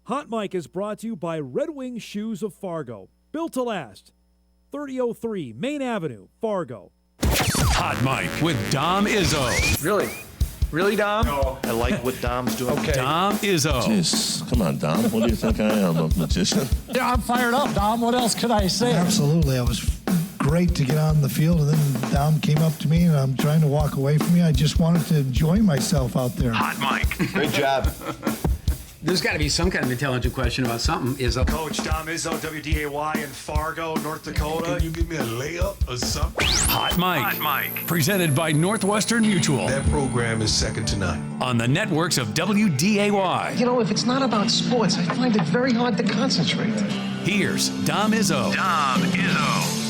Hot Mic is brought to you by Red Wing Shoes of Fargo. Built to last. 3003 Main Avenue, Fargo. Hot Mic with Dom Izzo. Really? Really, Dom? No. I like what Dom's doing. Okay. Dom Izzo. Jeez, come on, Dom. What do you think I am, a magician? Yeah, I'm fired up, Dom. What else could I say? Absolutely. It was great to get on the field, and then Dom came up to me, and I'm trying to walk away from me. I just wanted to enjoy myself out there. Hot Mic. Great job. There's got to be some kind of intelligent question about something. Coach Dom Izzo, WDAY in Fargo, North Dakota. Can you give me a layup or something? Hot Mic. Hot Mic. Presented by Northwestern Mutual. That program is second to none. On the networks of WDAY. You know, if it's not about sports, I find it very hard to concentrate. Here's Dom Izzo. Dom Izzo.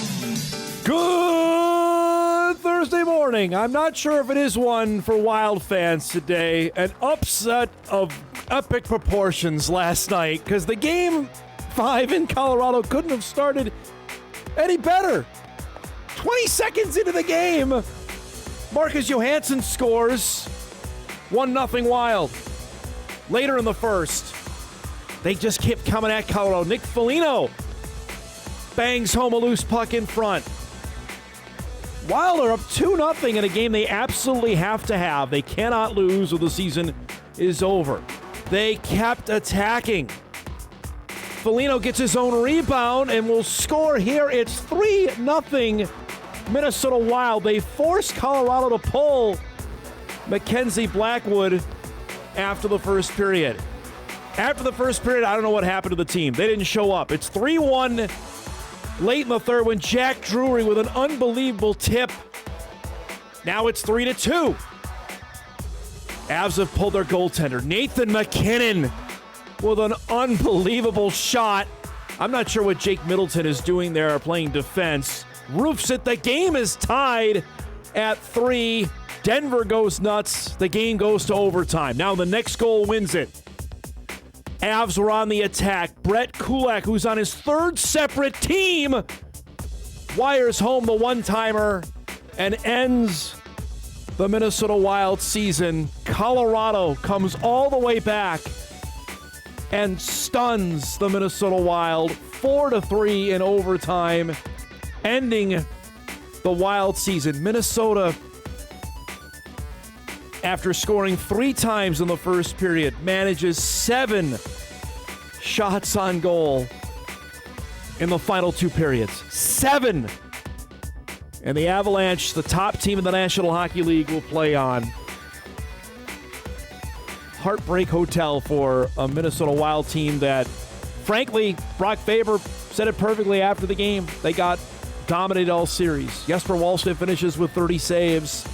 Good Thursday morning. I'm not sure if it is one for Wild fans today. An upset of epic proportions last night because the Game 5 in Colorado couldn't have started any better. 20 seconds into the game, Marcus Johansson scores 1-0 Wild. Later in the first, they just kept coming at Colorado. Nick Foligno bangs home a loose puck in front. Wild are up 2-0 in a game they absolutely have to have. They cannot lose or the season is over. They kept attacking. Foligno gets his own rebound and will score here. It's 3-0 Minnesota Wild. They force Colorado to pull Mackenzie Blackwood after the first period. After the first period, I don't know what happened to the team. They didn't show up. It's 3-1 late in the third when Jack Drury with an unbelievable tip. Now it's 3-2. Avs have pulled their goaltender. Nathan McKinnon with an unbelievable shot. I'm not sure what Jake Middleton is doing there playing defense. Roofs it. The game is tied at 3. Denver goes nuts. The game goes to overtime. Now the next goal wins it. Avs were on the attack. Brett Kulak, who's on his third separate team, wires home the one-timer and ends the Minnesota Wild season. Colorado comes all the way back and stuns the Minnesota Wild 4-3 in overtime, ending the Wild season. Minnesota, after scoring 3 times in the first period, manages 7 shots on goal in the final 2 periods. 7! And the Avalanche, the top team in the National Hockey League, will play on Heartbreak Hotel for a Minnesota Wild team that, frankly, Brock Faber said it perfectly after the game. They got dominated all series. Jesper Wallstedt finishes with 30 saves.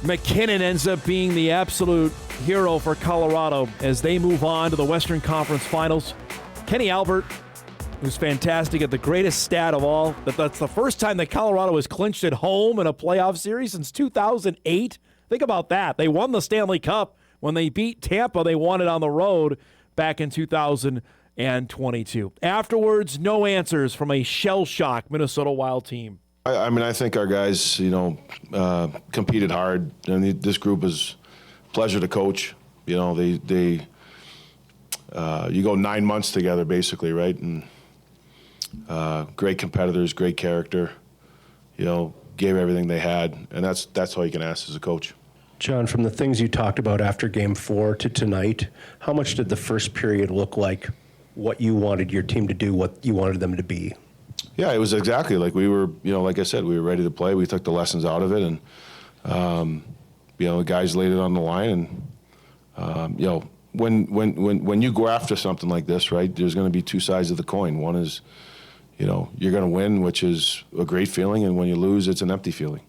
McKinnon ends up being the absolute hero for Colorado as they move on to the Western Conference Finals. Kenny Albert, who's fantastic at the greatest stat of all, that's the first time that Colorado has clinched at home in a playoff series since 2008. Think about that. They won the Stanley Cup. When they beat Tampa, they won it on the road back in 2022. Afterwards, no answers from a shell-shocked Minnesota Wild team. I mean, I think our guys, competed hard. I mean, this group is a pleasure to coach. You know, you go 9 months together, basically, right? And great competitors, great character. Gave everything they had, and that's all you can ask as a coach. John, from the things you talked about after Game 4 to tonight, how much did the first period look like what you wanted your team to do, what you wanted them to be? Yeah, it was exactly like we were, like I said, we were ready to play. We took the lessons out of it, and, the guys laid it on the line. And, when you go after something like this, right, there's going to be 2 sides of the coin. One is, you're going to win, which is a great feeling, and when you lose, it's an empty feeling.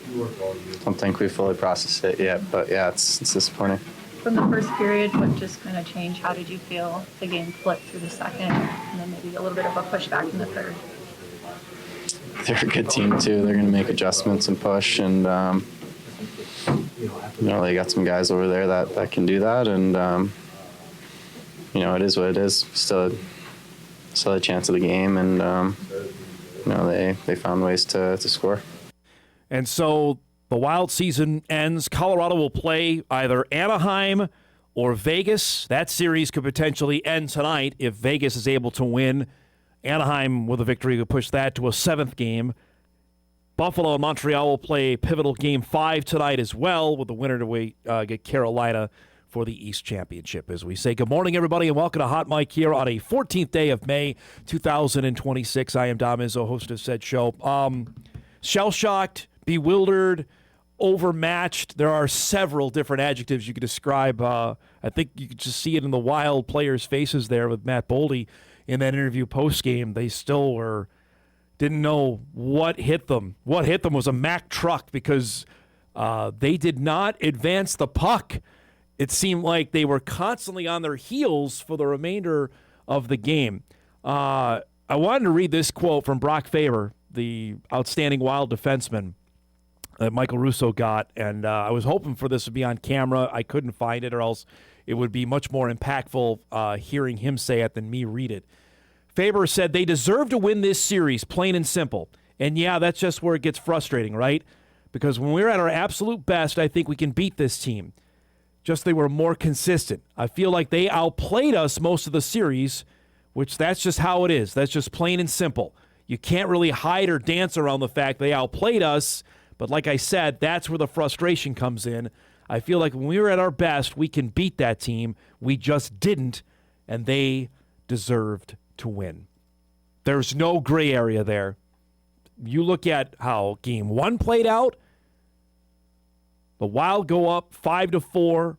I don't think we fully processed it yet, but yeah, it's disappointing. From the first period, what just kind of changed? How did you feel the game flipped through the second, and then maybe a little bit of a pushback in the third? They're a good team too. They're going to make adjustments and push, and they got some guys over there that can do that, and it is what it is. Still a chance of the game, and they found ways to score. And so the Wild season ends. Colorado will play either Anaheim or Vegas. That series could potentially end tonight if Vegas is able to win. Anaheim with a victory could push that to a 7th game. Buffalo and Montreal will play pivotal Game 5 tonight as well, with the winner to get Carolina for the East Championship. As we say, good morning, everybody, and welcome to Hot Mike here on a 14th day of May 2026. I am Dom Izzo, host of said show. Shell-shocked, bewildered, overmatched. There are several different adjectives you could describe. I think you could just see it in the Wild players' faces there with Matt Boldy in that interview post-game. They still didn't know what hit them. What hit them was a Mack truck because they did not advance the puck. It seemed like they were constantly on their heels for the remainder of the game. I wanted to read this quote from Brock Faber, the outstanding Wild defenseman that Michael Russo got, and I was hoping for this to be on camera. I couldn't find it, or else it would be much more impactful hearing him say it than me read it. Faber said, "They deserve to win this series, plain and simple." And yeah, that's just where it gets frustrating, right? Because when we're at our absolute best, I think we can beat this team. Just they were more consistent. I feel like they outplayed us most of the series, which that's just how it is. That's just plain and simple. You can't really hide or dance around the fact they outplayed us. But like I said, that's where the frustration comes in. I feel like when we were at our best, we can beat that team. We just didn't, and they deserved to win. There's no gray area there. You look at how Game 1 played out. The Wild go up 5-4.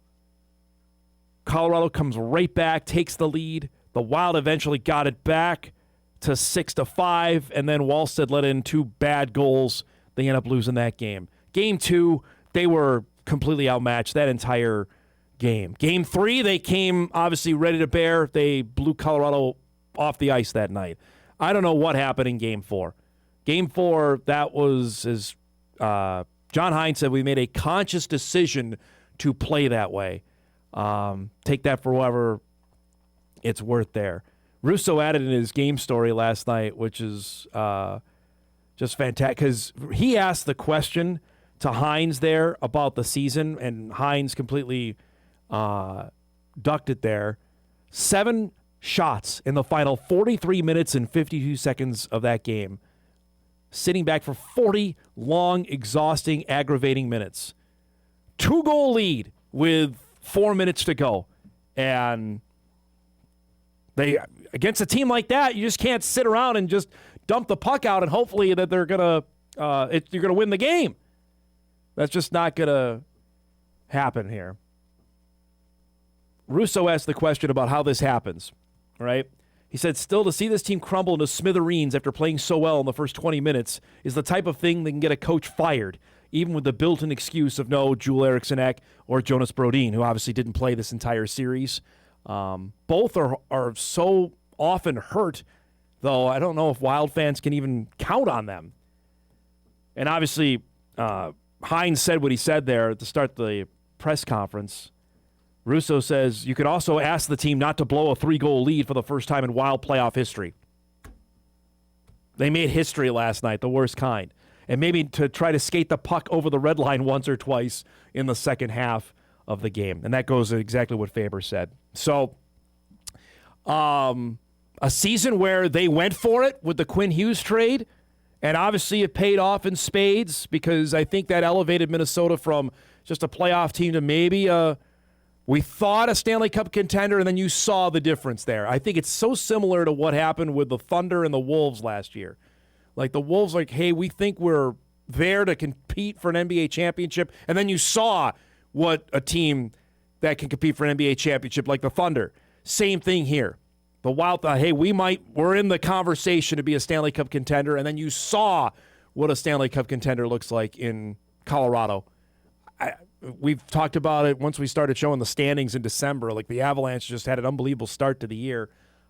Colorado comes right back, takes the lead. The Wild eventually got it back to 6-5, and then Wallstead let in 2 bad goals. They end up losing that game. Game 2, they were completely outmatched that entire game. Game 3, they came obviously ready to bear. They blew Colorado off the ice that night. I don't know what happened in Game 4. Game 4, that was, as John Hines said, we made a conscious decision to play that way. Take that for whatever it's worth there. Russo added in his game story last night, which is just fantastic, because he asked the question to Hines there about the season, and Hines completely ducked it there. 7 shots in the final 43 minutes and 52 seconds of that game, sitting back for 40 long, exhausting, aggravating minutes. 2-goal lead with 4 minutes to go. And they, against a team like that, you just can't sit around and just dump the puck out and hopefully that they're gonna you're gonna win the game. That's just not gonna happen here. Russo asked the question about how this happens, right? He said, still, to see this team crumble into smithereens after playing so well in the first 20 minutes is the type of thing that can get a coach fired, even with the built-in excuse of no Joel Eriksson-Ek or Jonas Brodin, who obviously didn't play this entire series. Both are so often hurt, though I don't know if Wild fans can even count on them. And obviously, Hines said what he said there at the start of the press conference. Russo says, you could also ask the team not to blow a 3-goal lead for the first time in Wild playoff history. They made history last night, the worst kind. And maybe to try to skate the puck over the red line once or twice in the second half of the game. And that goes to exactly what Faber said. So, a season where they went for it with the Quinn Hughes trade, and obviously it paid off in spades, because I think that elevated Minnesota from just a playoff team to maybe we thought a Stanley Cup contender, and then you saw the difference there. I think it's so similar to what happened with the Thunder and the Wolves last year. Like the Wolves, like, hey, we think we're there to compete for an NBA championship, and then you saw what a team that can compete for an NBA championship, like the Thunder. Same thing here. The Wild thought, hey, we're in the conversation to be a Stanley Cup contender, and then you saw what a Stanley Cup contender looks like in Colorado. We've talked about it once we started showing the standings in December. Like the Avalanche just had an unbelievable start to the year.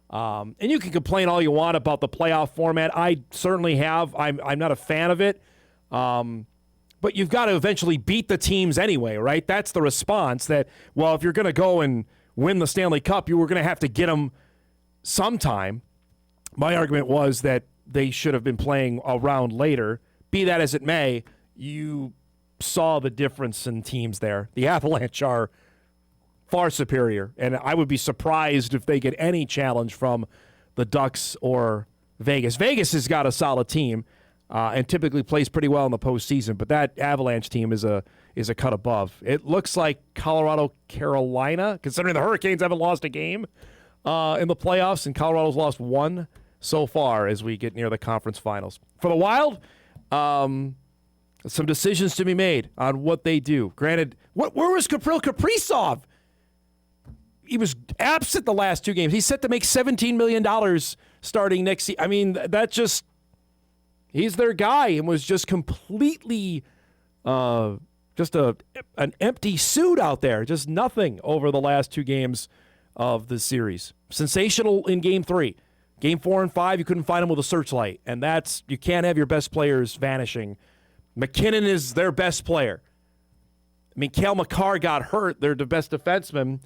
And you can complain all you want about the playoff format. I certainly have. I'm not a fan of it. But you've got to eventually beat the teams anyway, right? That's the response that, well, if you're going to go and win the Stanley Cup, you were going to have to get them sometime. My argument was that they should have been playing a round later. Be that as it may, you saw the difference in teams there. The Avalanche are far superior, and I would be surprised if they get any challenge from the Ducks or Vegas. Vegas has got a solid team and typically plays pretty well in the postseason, but that Avalanche team is a cut above. It looks like Colorado, Carolina, considering the Hurricanes haven't lost a game in the playoffs, and Colorado's lost one so far as we get near the conference finals. For the Wild, some decisions to be made on what they do. Granted, where was Kirill Kaprizov? He was absent the last two games. He's set to make $17 million starting next season. I mean, he's their guy and was just completely just an empty suit out there. Just nothing over the last two games of the series. Sensational in Game 3. Game 4 and 5, you couldn't find him with a searchlight. And you can't have your best players vanishing. McKinnon is their best player. I mean, Cale Makar got hurt. They're the best defenseman.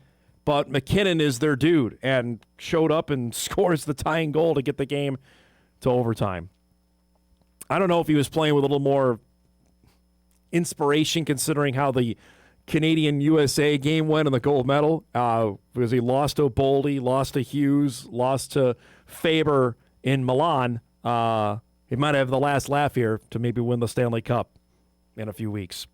But McKinnon is their dude and showed up and scores the tying goal to get the game to overtime. I don't know if he was playing with a little more inspiration considering how the Canadian-USA game went in the gold medal. Because he lost to Boldy, lost to Hughes, lost to Faber in Milan. He might have the last laugh here to maybe win the Stanley Cup in a few weeks.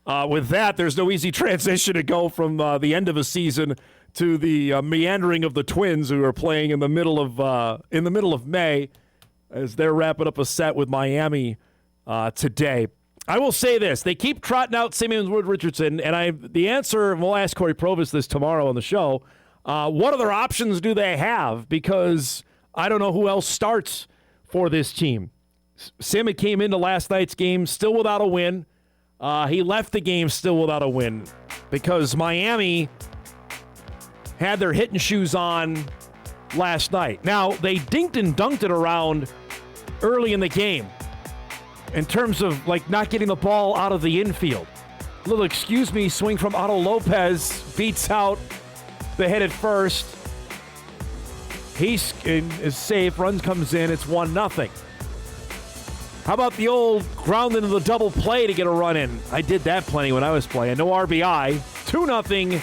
With that, there's no easy transition to go from the end of a season to the meandering of the Twins, who are playing in the middle of May, as they're wrapping up a set with Miami today. I will say this: they keep trotting out Simeon Wood Richardson, and the answer, and we'll ask Corey Provis this tomorrow on the show. What other options do they have? Because I don't know who else starts for this team. Sim came into last night's game still without a win. He left the game still without a win because Miami had their hitting shoes on last night. Now, they dinked and dunked it around early in the game in terms of not getting the ball out of the infield. A little excuse me swing from Otto Lopez beats out the hit at first. He's is safe. Run comes in. It's 1-0. How about the old ground into the double play to get a run in? I did that plenty when I was playing. No RBI. 2-0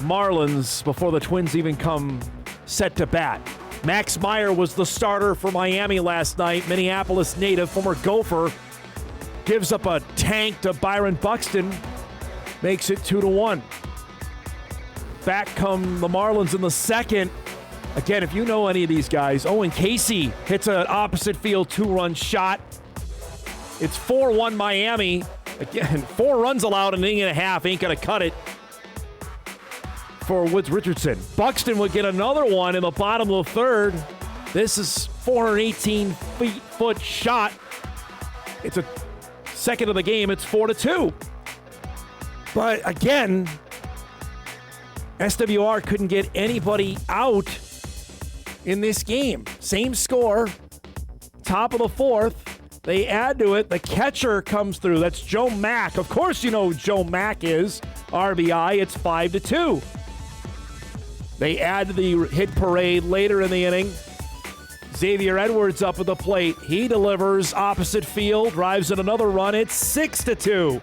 Marlins before the Twins even come set to bat. Max Meyer was the starter for Miami last night. Minneapolis native, former Gopher, gives up a tank to Byron Buxton. Makes it 2-1. Back come the Marlins in the second. Again, if you know any of these guys, Owen Casey hits an opposite field 2-run shot. It's 4-1 Miami. Again, 4 runs allowed in an inning and a half. Ain't going to cut it for Woods Richardson. Buxton would get another one in the bottom of the third. This is 418-foot shot. It's a second of the game. It's 4-2. But again, SWR couldn't get anybody out in this game. Same score, top of the fourth. They add to it. The catcher comes through. That's Joe Mack. Of course you know who Joe Mack is. RBI, it's 5-2. They add to the hit parade later in the inning. Xavier Edwards up at the plate. He delivers opposite field, drives in another run. It's 6-2.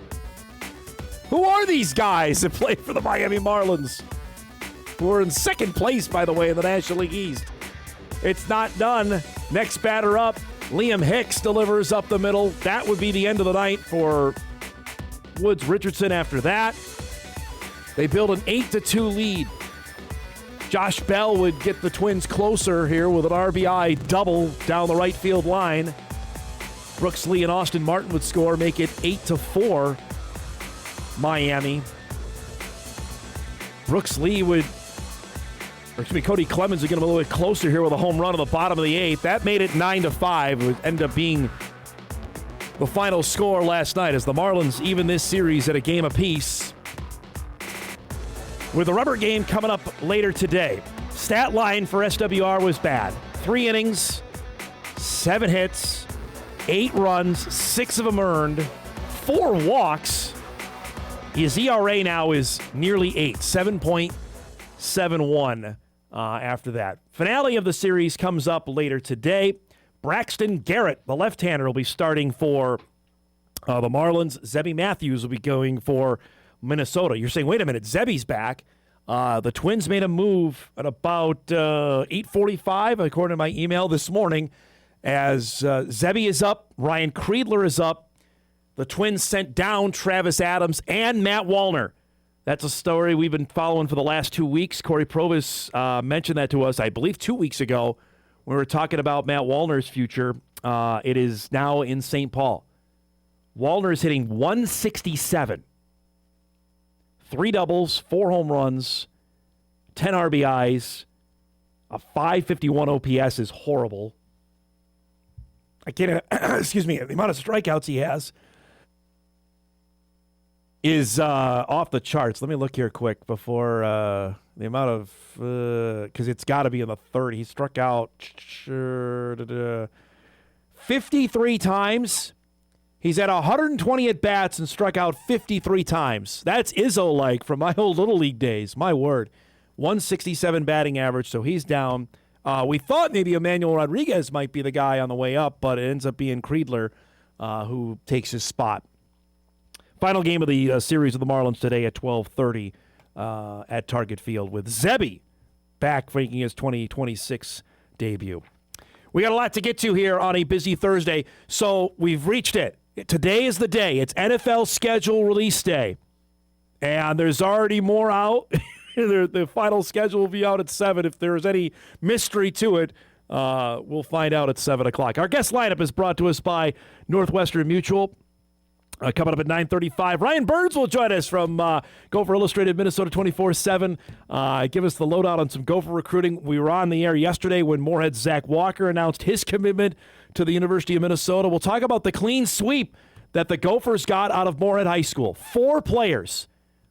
Who are these guys that play for the Miami Marlins? Who are in second place, by the way, in the National League East. It's not done. Next batter up, Liam Hicks delivers up the middle. That would be the end of the night for Woods Richardson after that. They build an 8-2 lead. Josh Bell would get the Twins closer here with an RBI double down the right field line. Brooks Lee and Austin Martin would score, make it 8-4 Miami. Brooks Lee Cody Clemens would get him a little bit closer here with a home run on the bottom of the 8th. That made it 9-5. It would end up being the final score last night as the Marlins even this series at a game apiece. With the rubber game coming up later today. Stat line for SWR was bad. 3 innings, 7 hits, 8 runs, 6 of them earned, 4 walks. His ERA now is nearly 8, 7.71 after that. Finale of the series comes up later today. Braxton Garrett, the left-hander, will be starting for the Marlins. Zebby Matthews will be going for Minnesota. You're saying, wait a minute, Zebby's back. The Twins made a move at about 8:45, according to my email this morning, as Zebby is up, Ryan Kreidler is up. The Twins sent down Travis Adams and Matt Wallner. That's a story we've been following for the last 2 weeks. Corey Provis mentioned that to us, I believe, 2 weeks ago. We were talking about Matt Wallner's future. It is now in St. Paul. Wallner is hitting 167. 3 doubles, 4 home runs, 10 RBIs, a 551 OPS is horrible. I can't, excuse me, the amount of strikeouts he has is off the charts. Let me look here quick before the amount of, because it's got to be in the 30. He struck out 53 times. He's had 120 at-bats and struck out 53 times. That's Izzo-like from my old Little League days. My word. 167 batting average, so he's down. We thought maybe Emmanuel Rodriguez might be the guy on the way up, but it ends up being Kreidler who takes his spot. Final game of the series of the Marlins today at 12:30 at Target Field with Zebby back making his 2026 debut. We got a lot to get to here on a busy Thursday, so we've reached it. Today is the day. It's NFL schedule release day. And there's already more out. The final schedule will be out at 7. If there's any mystery to it, we'll find out at 7 o'clock. Our guest lineup is brought to us by Northwestern Mutual. Coming up at 9:35, Ryan Burns will join us from Gopher Illustrated Minnesota 24/7. Give us the lowdown on some Gopher recruiting. We were on the air yesterday when Moorhead's Zach Walker announced his commitment to the University of Minnesota. We'll talk about the clean sweep that the Gophers got out of Moorhead High School. 4 players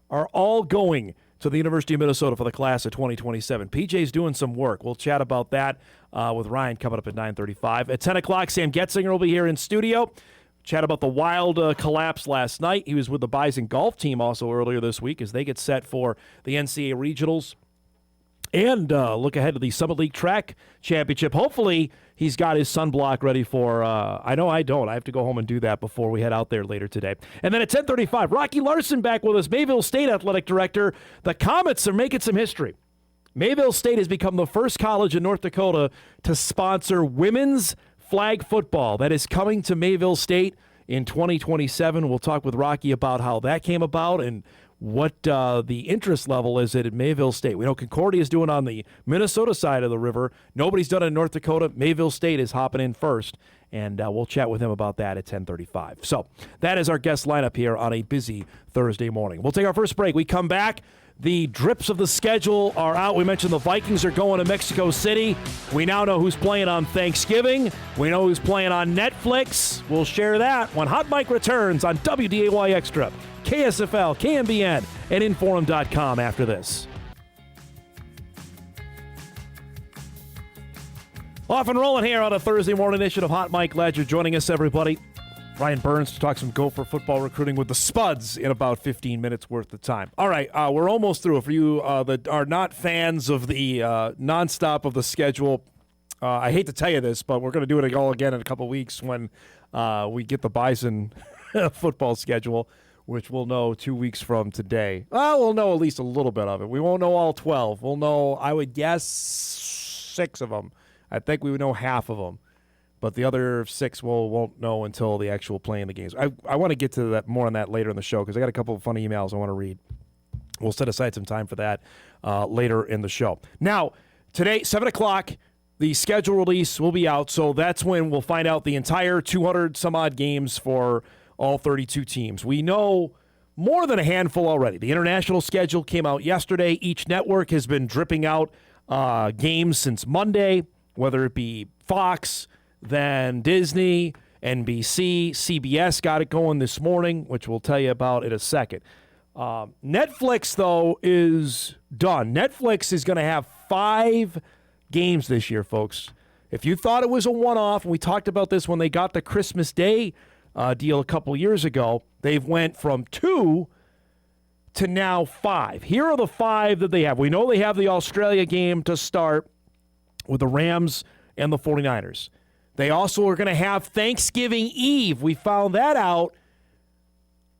are all going to the University of Minnesota for the class of 2027. PJ's doing some work. We'll chat about that with Ryan coming up at 9:35. At 10 o'clock, Sam Goetzinger will be here in studio. Chat about the Wild collapse last night. He was with the Bison golf team also earlier this week as they get set for the NCAA Regionals. And look ahead to the Summit League Track Championship. Hopefully, he's got his sunblock ready for, I know I don't. I have to go home and do that before we head out there later today. And then at 10:35, Rocky Larson back with us, Mayville State Athletic Director. The Comets are making some history. Mayville State has become the first college in North Dakota to sponsor women's flag football. That is coming to Mayville State in 2027. We'll talk with Rocky about how that came about and what the interest level is at Mayville State. We know Concordia is doing on the Minnesota side of the river. Nobody's done it in North Dakota. Mayville State is hopping in first, and we'll chat with him about that at 10:35. So that is our guest lineup here on a busy Thursday morning. We'll take our first break. We come back. The drips of the schedule are out. We mentioned the Vikings are going to Mexico City. We now know who's playing on Thanksgiving. We know who's playing on Netflix. We'll share that when Hot Mike returns on WDAY Extra, KSFL, KMBN, and Inforum.com after this. Off and rolling here on a Thursday morning edition of Hot Mike. Glad you're joining us, everybody. Ryan Burns to talk some Gopher football recruiting with the Spuds in about 15 minutes worth of time. All right, we're almost through. For you that are not fans of the nonstop of the schedule, I hate to tell you this, but we're going to do it all again in a couple weeks when we get the Bison football schedule, which we'll know 2 weeks from today. We'll know at least a little bit of it. We won't know all 12. We'll know, I would guess, 6 of them. I think we would know half of them. But the other 6 won't know until the actual playing the games. I want to get to that more on that later in the show because I got a couple of funny emails I want to read. We'll set aside some time for that later in the show. Now, today, 7 o'clock, the schedule release will be out, so that's when we'll find out the entire 200-some-odd games for all 32 teams. We know more than a handful already. The international schedule came out yesterday. Each network has been dripping out games since Monday, whether it be Fox, then Disney, NBC, CBS got it going this morning, which we'll tell you about in a second. Netflix, though, is done. Netflix is going to have 5 games this year, folks. If you thought it was a one-off, and we talked about this when they got the Christmas Day deal a couple years ago, they've went from 2 to now 5. Here are the 5 that they have. We know they have the Australia game to start with the Rams and the 49ers. They also are going to have Thanksgiving Eve. We found that out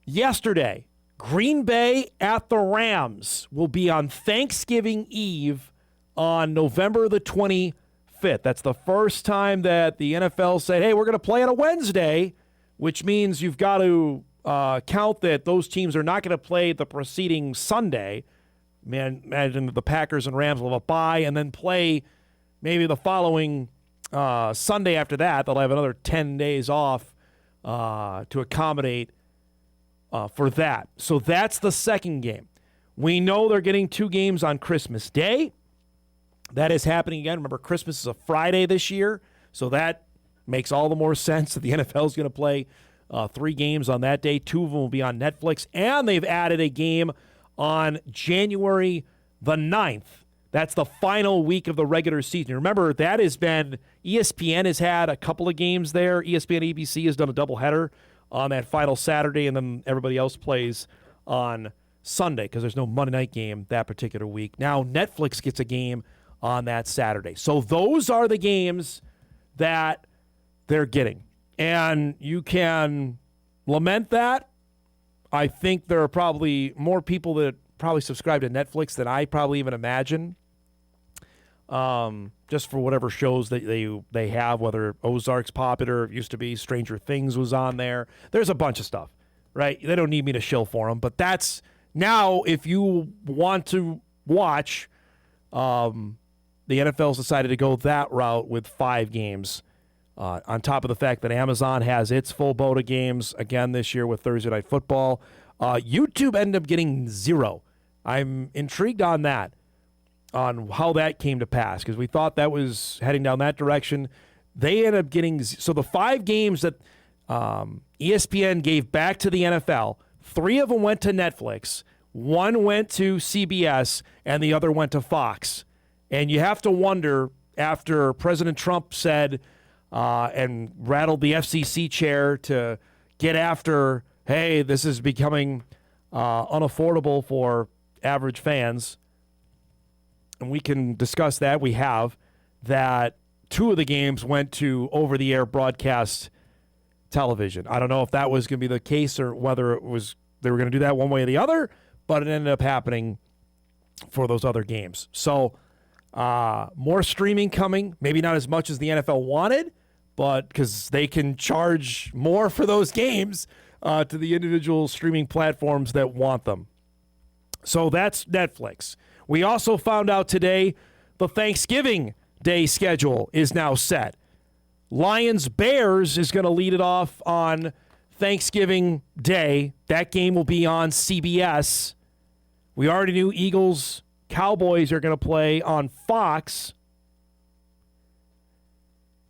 yesterday. Green Bay at the Rams will be on Thanksgiving Eve on November the 25th. That's the first time that the NFL said, hey, we're going to play on a Wednesday, which means you've got to count that those teams are not going to play the preceding Sunday. Man, imagine the Packers and Rams will have a bye and then play maybe the following Sunday after that. They'll have another 10 days off to accommodate for that. So that's the second game. We know they're getting 2 games on Christmas Day. That is happening again. Remember, Christmas is a Friday this year, so that makes all the more sense that the NFL is going to play 3 games on that day. 2 of them will be on Netflix, and they've added a game on January the 9th. That's the final week of the regular season. Remember, that has been, ESPN has had a couple of games there. ESPN ABC has done a doubleheader on that final Saturday, and then everybody else plays on Sunday because there's no Monday night game that particular week. Now Netflix gets a game on that Saturday. So those are the games that they're getting. And you can lament that. I think there are probably more people that probably subscribe to Netflix than I probably even imagine. Just for whatever shows that they have, whether Ozark's popular, it used to be, Stranger Things was on there. There's a bunch of stuff, right? They don't need me to shill for them, but that's now if you want to watch, the NFL's decided to go that route with 5 games. On top of the fact that Amazon has its full boat of games again this year with Thursday Night Football. YouTube ended up getting 0. I'm intrigued on that, on how that came to pass, because we thought that was heading down that direction. They ended up getting, so the 5 games that ESPN gave back to the NFL, 3 of them went to Netflix, 1 went to CBS, and the other went to Fox. And you have to wonder, after President Trump said and rattled the FCC chair to get after, hey, this is becoming unaffordable for average fans, and we can discuss that. We have that 2 of the games went to over-the-air broadcast television. I don't know if that was going to be the case or whether it was they were going to do that one way or the other, but it ended up happening for those other games. So more streaming coming, maybe not as much as the NFL wanted, but because they can charge more for those games to the individual streaming platforms that want them. So that's Netflix. We also found out today the Thanksgiving Day schedule is now set. Lions-Bears is going to lead it off on Thanksgiving Day. That game will be on CBS. We already knew Eagles-Cowboys are going to play on Fox.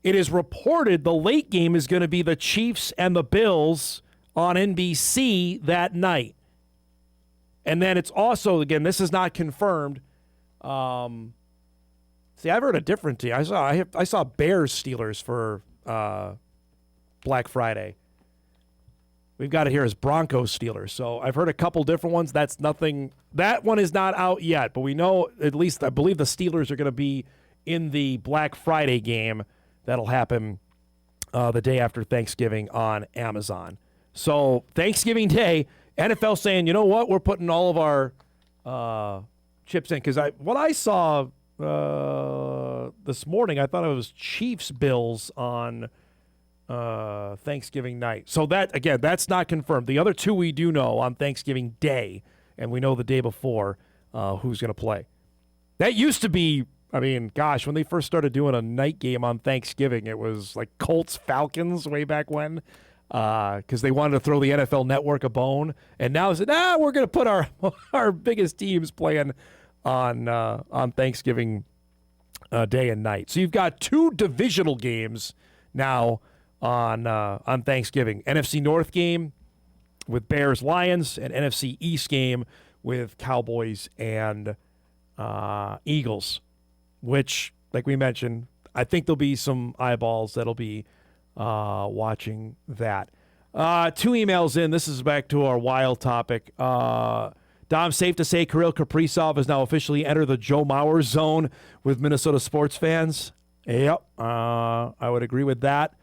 It is reported the late game is going to be the Chiefs and the Bills on NBC that night. And then it's also, again, this is not confirmed. See, I've heard a different team. I saw Bears Steelers for Black Friday. We've got it here as Broncos Steelers. So I've heard a couple different ones. That's nothing. That one is not out yet, but we know, at least I believe the Steelers are going to be in the Black Friday game that'll happen the day after Thanksgiving on Amazon. So Thanksgiving Day, NFL saying, you know what, we're putting all of our chips in. Because what I saw this morning, I thought it was Chiefs-Bills on Thanksgiving night. So that, again, that's not confirmed. The other 2 we do know on Thanksgiving Day, and we know the day before who's going to play. That used to be, I mean, gosh, when they first started doing a night game on Thanksgiving, it was like Colts-Falcons way back when. Because they wanted to throw the NFL Network a bone, and now they said, we're going to put our biggest teams playing on Thanksgiving day and night. So you've got 2 divisional games now on Thanksgiving: NFC North game with Bears Lions, and NFC East game with Cowboys and Eagles. Which, like we mentioned, I think there'll be some eyeballs that'll be watching that. 2 emails in. This is back to our wild topic. Dom, safe to say Kirill Kaprizov has now officially entered the Joe Mauer zone with Minnesota sports fans. Yep, I would agree with that.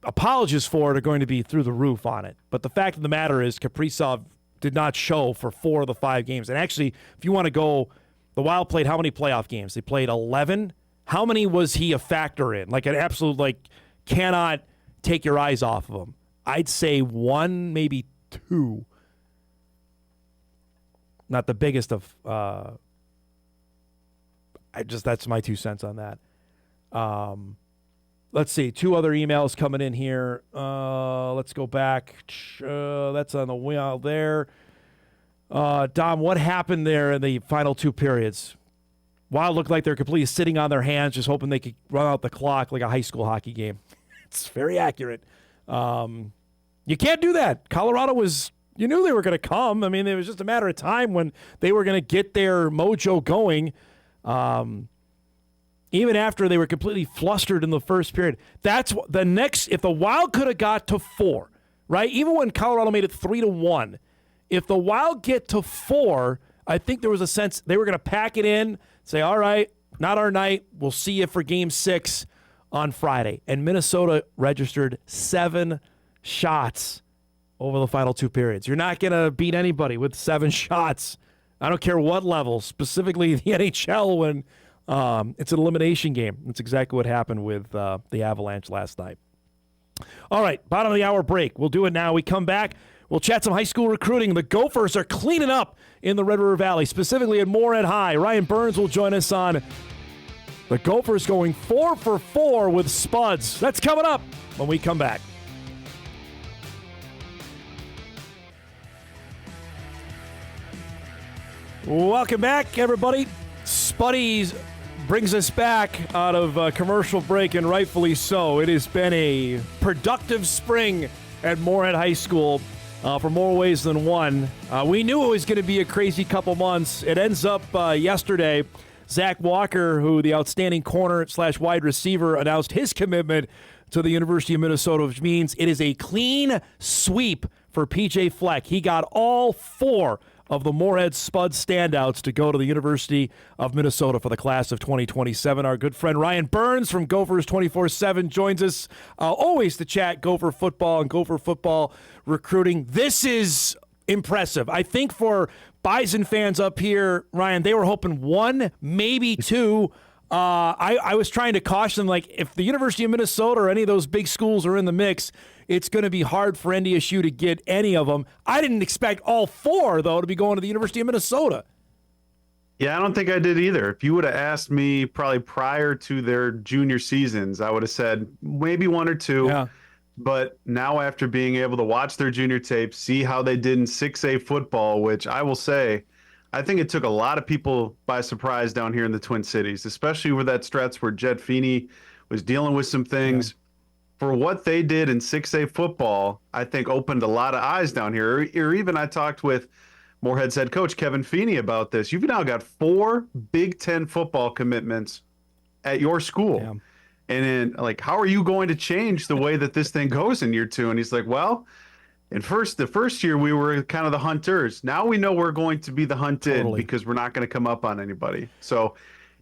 apologies for it are going to be through the roof on it. But the fact of the matter is Kaprizov did not show for 4 of the 5 games. And actually, if you want to go, the Wild played how many playoff games? They played 11. How many was he a factor in? Like an absolute, like, cannot take your eyes off of him. I'd say 1, maybe 2. Not the biggest of, that's my 2 cents on that. Let's see, 2 other emails coming in here. Let's go back. That's on the Wild there. Dom, what happened there in the final 2 periods? Wild looked like they're completely sitting on their hands, just hoping they could run out the clock like a high school hockey game. It's very accurate. You can't do that. Colorado you knew they were going to come. I mean, it was just a matter of time when they were going to get their mojo going. Even after they were completely flustered in the first period. That's the next, if the Wild could have got to 4, right? Even when Colorado made it 3-1, if the Wild get to 4, I think there was a sense they were going to pack it in, say, all right, not our night. We'll see you for game 6 on Friday. And Minnesota registered 7 shots over the final 2 periods. You're not going to beat anybody with 7 shots. I don't care what level, specifically the NHL when it's an elimination game. That's exactly what happened with the Avalanche last night. All right, bottom of the hour break. We'll do it now. We come back. We'll chat some high school recruiting. The Gophers are cleaning up in the Red River Valley, specifically at Moorhead High. Ryan Burns will join us on the Gophers going 4 for 4 with Spuds. That's coming up when we come back. Welcome back, everybody. Spuddies brings us back out of commercial break, and rightfully so. It has been a productive spring at Moorhead High School for more ways than one. We knew it was going to be a crazy couple months. It ends up yesterday. Zach Walker, who the outstanding corner/wide receiver, announced his commitment to the University of Minnesota, which means it is a clean sweep for PJ Fleck. He got all 4 of the Moorhead Spud standouts to go to the University of Minnesota for the class of 2027. Our good friend Ryan Burns from Gophers 24/7 joins us always to chat Gopher football and Gopher football recruiting. This is impressive. I think for Bison fans up here, Ryan, they were hoping 1, maybe 2. I was trying to caution them, like, if the University of Minnesota or any of those big schools are in the mix, it's going to be hard for NDSU to get any of them. I didn't expect all 4, though, to be going to the University of Minnesota. Yeah, I don't think I did either. If you would have asked me probably prior to their junior seasons, I would have said maybe 1 or 2. Yeah. But now after being able to watch their junior tape, see how they did in 6A football, which I will say, I think it took a lot of people by surprise down here in the Twin Cities, especially with that stretch where Jed Feeney was dealing with some things. Yeah. For what they did in 6A football, I think opened a lot of eyes down here. Or even I talked with Moorhead's head coach Kevin Feeney about this. You've now got 4 Big Ten football commitments at your school. Yeah. And then, like, how are you going to change the way that this thing goes in year 2? And he's like, well, the first year we were kind of the hunters. Now we know we're going to be the hunted because we're not going to come up on anybody. So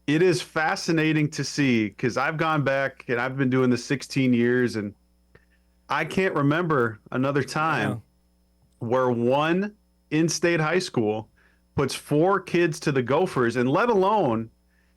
it is fascinating to see, because I've gone back and I've been doing this 16 years, and I can't remember another time where one in-state high school puts 4 kids to the Gophers, and let alone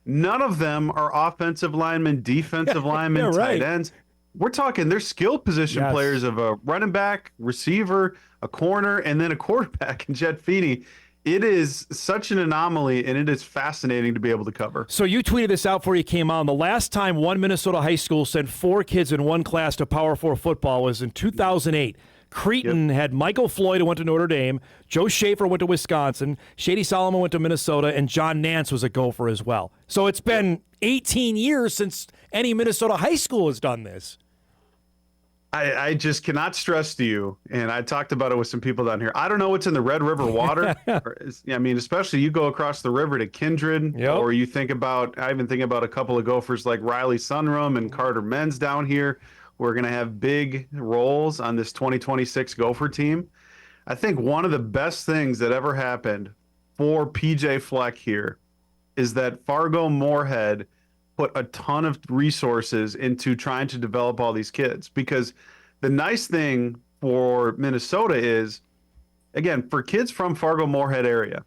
none of them are offensive linemen, defensive linemen, tight ends. We're talking they're skilled position players of a running back, receiver, a corner, and then a quarterback in Jed Feeney. It is such an anomaly, and it is fascinating to be able to cover. So you tweeted this out before you came on. The last time one Minnesota high school sent 4 kids in one class to Power 4 football was in 2008. Cretin had Michael Floyd, who went to Notre Dame. Joe Schaefer went to Wisconsin. Shady Solomon went to Minnesota. And John Nance was a Gopher as well. So it's been 18 years since any Minnesota high school has done this. I just cannot stress to you, and I talked about it with some people down here. I don't know what's in the Red River water. I mean, especially you go across the river to Kindred, or you think about, I even think about a couple of Gophers like Riley Sunrum and Carter Menz down here. We're going to have big roles on this 2026 Gopher team. I think one of the best things that ever happened for PJ Fleck here is that Fargo Moorhead put a ton of resources into trying to develop all these kids, because the nice thing for Minnesota is, again, for kids from Fargo-Moorhead area,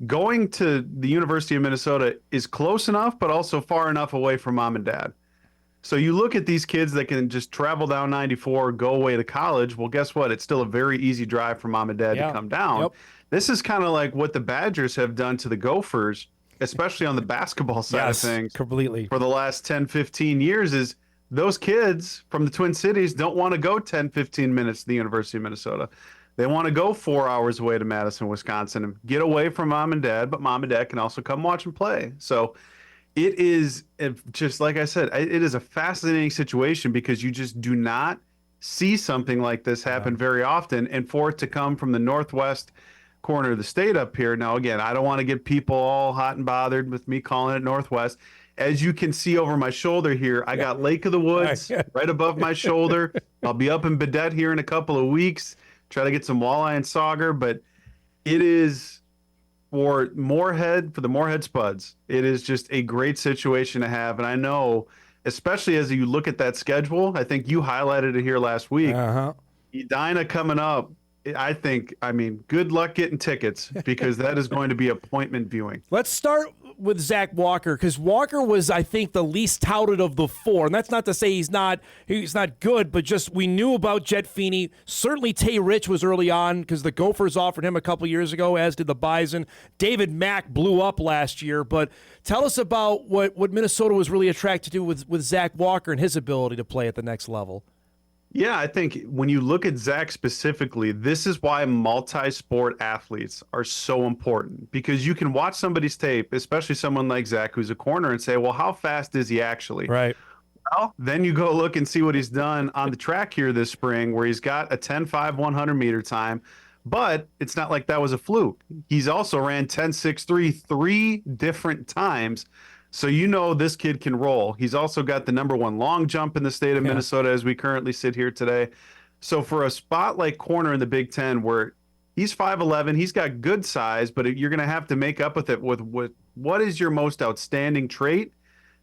going to the University of Minnesota is close enough, but also far enough away from mom and dad. So you look at these kids that can just travel down 94, go away to college. Well, guess what? It's still a very easy drive for mom and dad to come down. Yep. This is kind of like what the Badgers have done to the Gophers, especially on the basketball side of things. Completely. For the last 10, 15 years is those kids from the Twin Cities don't want to go 10, 15 minutes to the University of Minnesota. They want to go 4 hours away to Madison, Wisconsin and get away from mom and dad, but mom and dad can also come watch and play. So it is, just like I said, it is a fascinating situation because you just do not see something like this happen very often. And for it to come from the northwest corner of the state up here. Now, again, I don't want to get people all hot and bothered with me calling it Northwest. As you can see over my shoulder here, I got Lake of the Woods right above my shoulder. I'll be up in Badette here in a couple of weeks, try to get some walleye and sauger, but it is for the Moorhead Spuds. It is just a great situation to have. And I know, especially as you look at that schedule, I think you highlighted it here last week. Edina coming up. I mean, good luck getting tickets because that is going to be appointment viewing. Let's start with Zach Walker because Walker was, I think, the least touted of the four. And that's not to say he's not good, but just we knew about Jet Feeney. Certainly Tay Rich was early on because the Gophers offered him a couple years ago, as did the Bison. David Mack blew up last year. But tell us about what Minnesota was really attracted to with Zach Walker and his ability to play at the next level. Yeah, I think when you look at Zach specifically, this is why multi-sport athletes are so important because you can watch somebody's tape, especially someone like Zach who's a corner, and say, well, how fast is he actually? Right. Well, then you go look and see what he's done on the track here this spring where he's got a 10.5 100-meter time, but it's not like that was a fluke. He's also ran 10.63 3 different times. So you know this kid can roll. He's also got the #1 long jump in the state of Minnesota as we currently sit here today. So for a spot like corner in the Big Ten where he's 5'11", he's got good size, but you're going to have to make up with it with what is your most outstanding trait?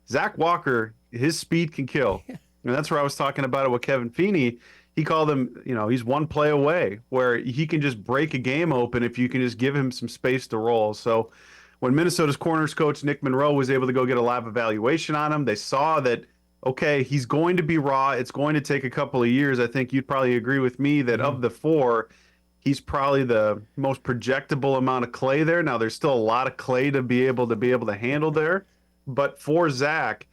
Zach Walker, his speed can kill. And that's where I was talking about it with Kevin Feeney. He called him, he's one play away where he can just break a game open if you can just give him some space to roll. So when Minnesota's corners coach Nick Monroe was able to go get a live evaluation on him, they saw that, okay, he's going to be raw. It's going to take a couple of years. I think you'd probably agree with me that of the four, he's probably the most projectable amount of clay there. Now, there's still a lot of clay to be able to handle there. But for Zach,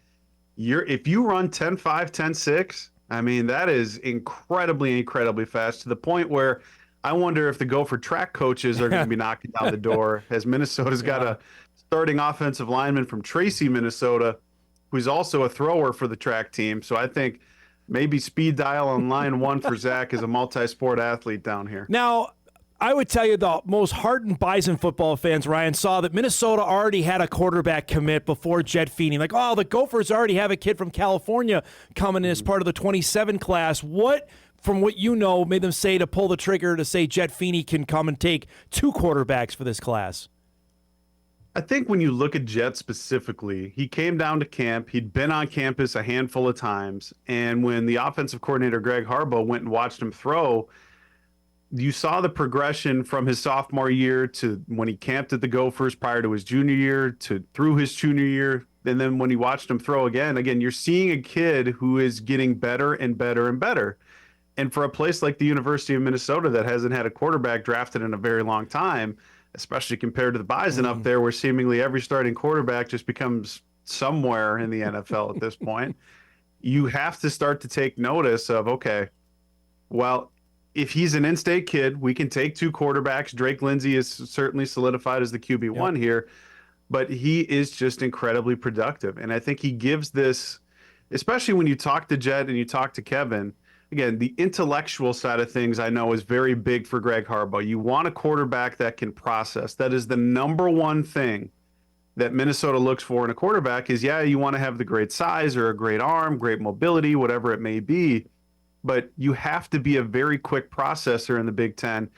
if you run 10.5, 10.6, I mean, that is incredibly, incredibly fast to the point where I wonder if the Gopher track coaches are going to be knocking down the door as Minnesota's got a starting offensive lineman from Tracy, Minnesota, who's also a thrower for the track team. So I think maybe speed dial on line one for Zach as a multi-sport athlete down here. Now, I would tell you the most hardened Bison football fans, Ryan, saw that Minnesota already had a quarterback commit before Jet Feeney. Like, oh, the Gophers already have a kid from California coming in as part of the 27 class. What, from what you know, made them say to pull the trigger to say Jet Feeney can come and take two quarterbacks for this class? I think when you look at Jet specifically, he came down to camp. He'd been on campus a handful of times. And when the offensive coordinator, Greg Harbaugh, went and watched him throw, you saw the progression from his sophomore year to when he camped at the Gophers prior to his junior year to through his junior year. And then when he watched him throw again, you're seeing a kid who is getting better and better and better. And for a place like the University of Minnesota that hasn't had a quarterback drafted in a very long time, especially compared to the Bison up there, where seemingly every starting quarterback just becomes somewhere in the NFL at this point, you have to start to take notice of, okay, well, if he's an in-state kid, we can take two quarterbacks. Drake Lindsey is certainly solidified as the QB1 here, but he is just incredibly productive. And I think he gives this, especially when you talk to Jet and you talk to Kevin, again, the intellectual side of things I know is very big for Greg Harbaugh. You want a quarterback that can process. That is the number one thing that Minnesota looks for in a quarterback is, you want to have the great size or a great arm, great mobility, whatever it may be. But you have to be a very quick processor in the Big Ten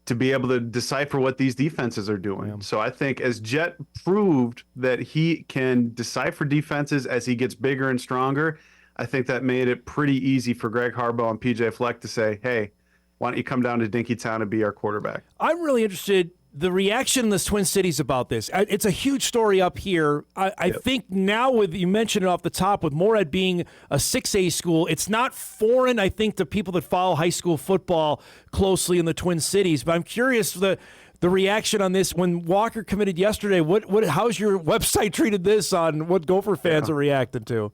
to be able to decipher what these defenses are doing. Yeah. So I think as Jet proved that he can decipher defenses as he gets bigger and stronger, I think that made it pretty easy for Greg Harbaugh and PJ Fleck to say, hey, why don't you come down to Dinkytown and be our quarterback? I'm really interested the reaction in the Twin Cities about this. It's a huge story up here. I think now with you mentioned it off the top with Moorhead being a 6A school, it's not foreign, I think, to people that follow high school football closely in the Twin Cities. But I'm curious the reaction on this when Walker committed yesterday. How's your website treated this on what Gopher fans are reacting to?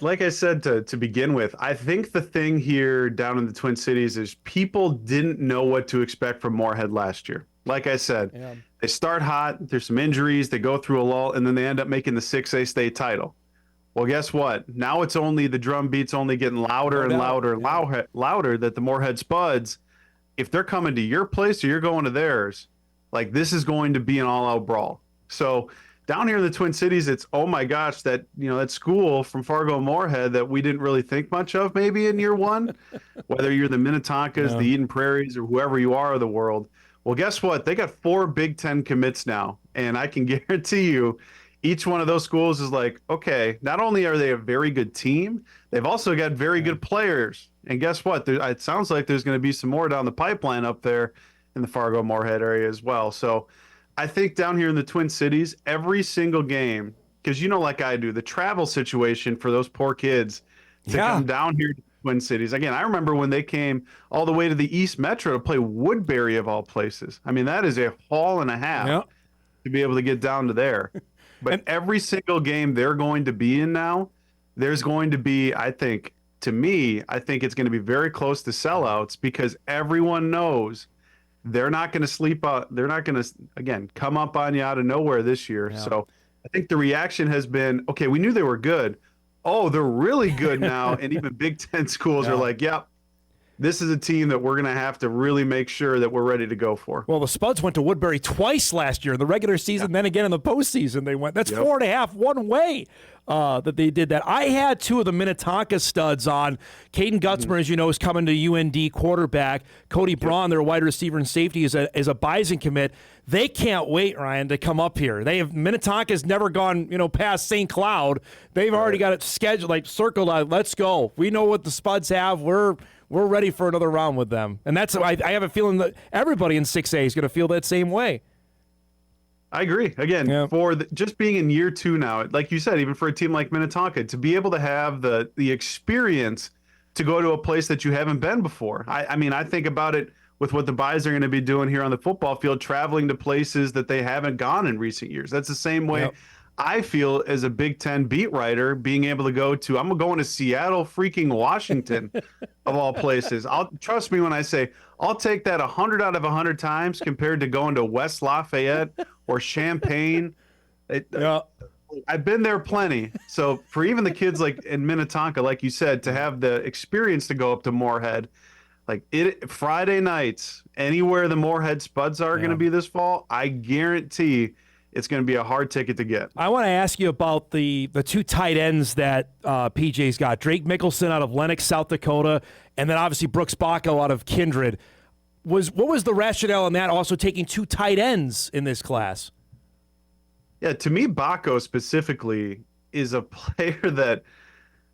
Like I said to begin with, I think the thing here down in the Twin Cities is people didn't know what to expect from Moorhead last year. Like I said, they start hot, there's some injuries, they go through a lull, and then they end up making the 6A state title. Well, guess what? Now it's only the drum beat's only getting louder and louder and louder that the Moorhead Spuds, if they're coming to your place or you're going to theirs, like this is going to be an all-out brawl. So down here in the Twin Cities, it's, oh my gosh, that school from Fargo and Moorhead that we didn't really think much of maybe in year one, whether you're the Minnetonkas, the Eden Prairies, or whoever you are of the world. Well, guess what? They got 4 Big Ten commits now, and I can guarantee you each one of those schools is like, okay, not only are they a very good team, they've also got very good players. And guess what? It sounds like there's going to be some more down the pipeline up there in the Fargo-Moorhead area as well. So I think down here in the Twin Cities, every single game, because like I do, the travel situation for those poor kids to come down here to Twin Cities. Again, I remember when they came all the way to the East Metro to play Woodbury of all places. I mean, that is a haul and a half to be able to get down to there. But every single game they're going to be in now, there's going to be, I think it's going to be very close to sellouts because everyone knows they're not going to sleep out. They're not going to, again, come up on you out of nowhere this year. So I think the reaction has been, okay, we knew they were good. Oh, they're really good now. And even Big Ten schools are like, yep, this is a team that we're going to have to really make sure that we're ready to go for. Well, the Spuds went to Woodbury twice last year in the regular season, then again in the postseason they went. That's 4.5 one way that they did that. I had 2 of the Minnetonka studs on. Caden Gutzmer, as you know, is coming to UND quarterback. Cody Braun, their wide receiver and safety, is a Bison commit. They can't wait, Ryan, to come up here. Minnetonka's never gone, past St. Cloud. They've already got it scheduled, circled out. Let's go. We know what the Spuds have. We're ready for another round with them. And that's I have a feeling that everybody in 6A is going to feel that same way. I agree. Again, for just being in year 2 now, like you said, even for a team like Minnetonka, to be able to have the experience to go to a place that you haven't been before. I mean, I think about it with what the Buys are going to be doing here on the football field, traveling to places that they haven't gone in recent years. That's the same way I feel as a Big Ten beat writer, being able to go to, I'm going to Seattle, freaking Washington, of all places. Trust me when I say I'll take that 100 out of 100 times compared to going to West Lafayette or Champaign. I've been there plenty. So for even the kids like in Minnetonka, like you said, to have the experience to go up to Moorhead, Friday nights, anywhere the Moorhead Spuds are going to be this fall, I guarantee it's going to be a hard ticket to get. I want to ask you about the 2 tight ends that PJ's got. Drake Mickelson out of Lenox, South Dakota, and then obviously Brooks Bacco out of Kindred. What was the rationale in that, also taking 2 tight ends in this class? Yeah, to me, Bacco specifically is a player that,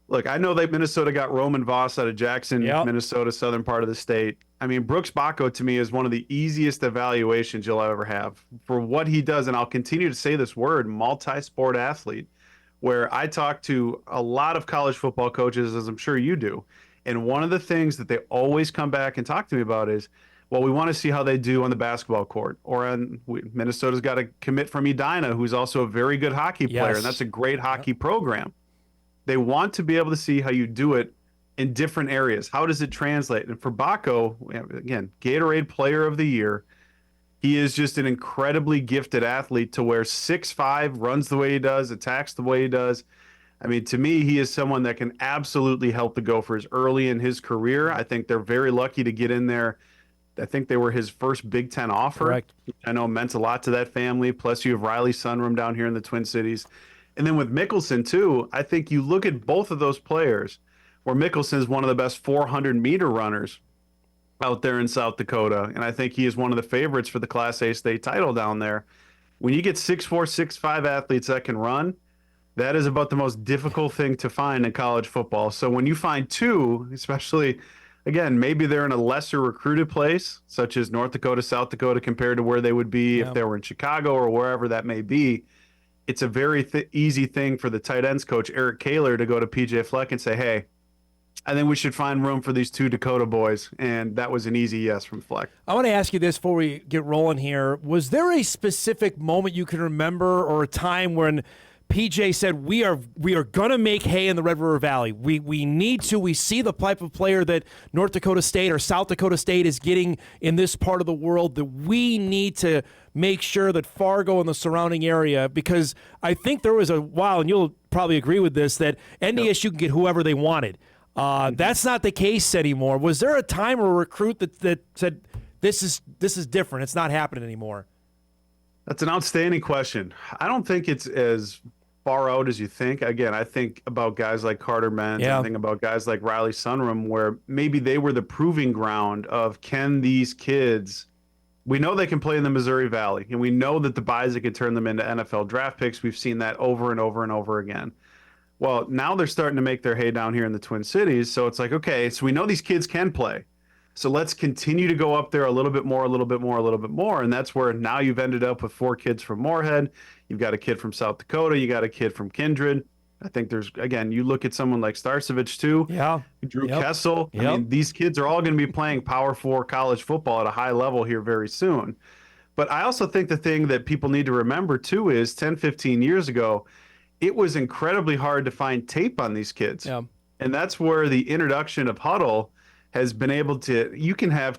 look, I know that Minnesota got Roman Voss out of Jackson, Minnesota, southern part of the state. I mean, Brooks Bacco to me is one of the easiest evaluations you'll ever have for what he does. And I'll continue to say this word, multi-sport athlete, where I talk to a lot of college football coaches, as I'm sure you do. And one of the things that they always come back and talk to me about is, well, we want to see how they do on the basketball court. Or Minnesota's got a commit from Edina, who's also a very good hockey player, and that's a great hockey program. They want to be able to see how you do it in different areas. How does it translate? And for Bacco, again, Gatorade Player of the Year, he is just an incredibly gifted athlete to where 6'5", runs the way he does, attacks the way he does. I mean, to me, he is someone that can absolutely help the Gophers early in his career. I think they're very lucky to get in there. I think they were his first Big Ten offer. Correct. I know meant a lot to that family. Plus, you have Riley Sunrum down here in the Twin Cities. And then with Mickelson, too, I think you look at both of those players, where Mickelson is one of the best 400-meter runners out there in South Dakota. And I think he is one of the favorites for the Class A state title down there. When you get 6'4", 6'5" athletes that can run, That is about the most difficult thing to find in college football. So when you find two, especially, again, maybe they're in a lesser recruited place, such as North Dakota, South Dakota, compared to where they would be if they were in Chicago or wherever that may be. It's a very easy thing for the tight ends coach, Eric Kaler, to go to PJ Fleck and say, hey, I think we should find room for these two Dakota boys. And that was an easy yes from Fleck. I want to ask you this before we get rolling here. Was there a specific moment you can remember or a time when PJ said, we are going to make hay in the Red River Valley. We need to. We see the type of player that North Dakota State or South Dakota State is getting in this part of the world, that we need to make sure that Fargo and the surrounding area, because I think there was a while, and you'll probably agree with this, that NDSU can get whoever they wanted. That's not the case anymore. Was there a time or a recruit that said, this is different, it's not happening anymore? That's an outstanding question. I don't think it's as far out as you think. Again, I think about guys like Carter Menz. I think about guys like Riley Sunrum, where maybe they were the proving ground of, can these kids, we know they can play in the Missouri Valley, and we know that the Bison can turn them into NFL draft picks. We've seen that over and over and over again. Well, now they're starting to make their hay down here in the Twin Cities. So it's like, okay, so we know these kids can play. So let's continue to go up there a little bit more, a little bit more, a little bit more. And that's where now you've ended up with 4 kids from Moorhead. You've got a kid from South Dakota. You got a kid from Kindred. I think there's, again, you look at someone like Starcevich too. Yeah. Drew Kessel. I mean, these kids are all going to be playing Power 4 college football at a high level here very soon. But I also think the thing that people need to remember too is 10, 15 years ago, it was incredibly hard to find tape on these kids. Yeah. And that's where the introduction of Huddle has been able to, you can have,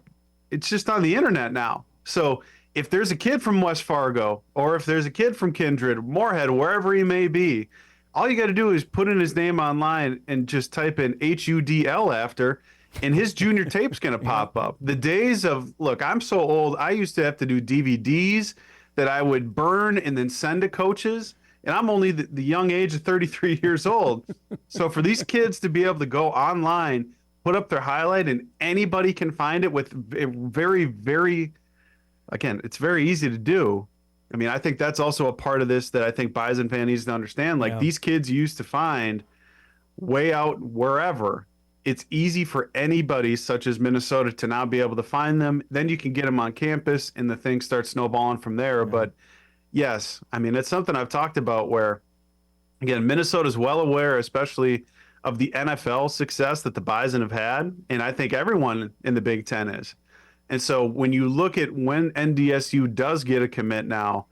it's just on the internet now. So if there's a kid from West Fargo, or if there's a kid from Kindred, Moorhead, wherever he may be, all you got to do is put in his name online and just type in HUDL after, and his junior tape's going to pop up. The days of, look, I'm so old, I used to have to do DVDs that I would burn and then send to coaches. And I'm only the young age of 33 years old. So for these kids to be able to go online, put up their highlight, and anybody can find it with very, very, again, it's very easy to do. I mean, I think that's also a part of this that I think Bison fan needs to understand. Like, these kids used to find way out wherever. It's easy for anybody such as Minnesota to now be able to find them. Then you can get them on campus and the thing starts snowballing from there. But yes, I mean, it's something I've talked about where, again, Minnesota's well aware, especially of the NFL success that the Bison have had. And I think everyone in the Big Ten is. And so when you look at when NDSU does get a commit now,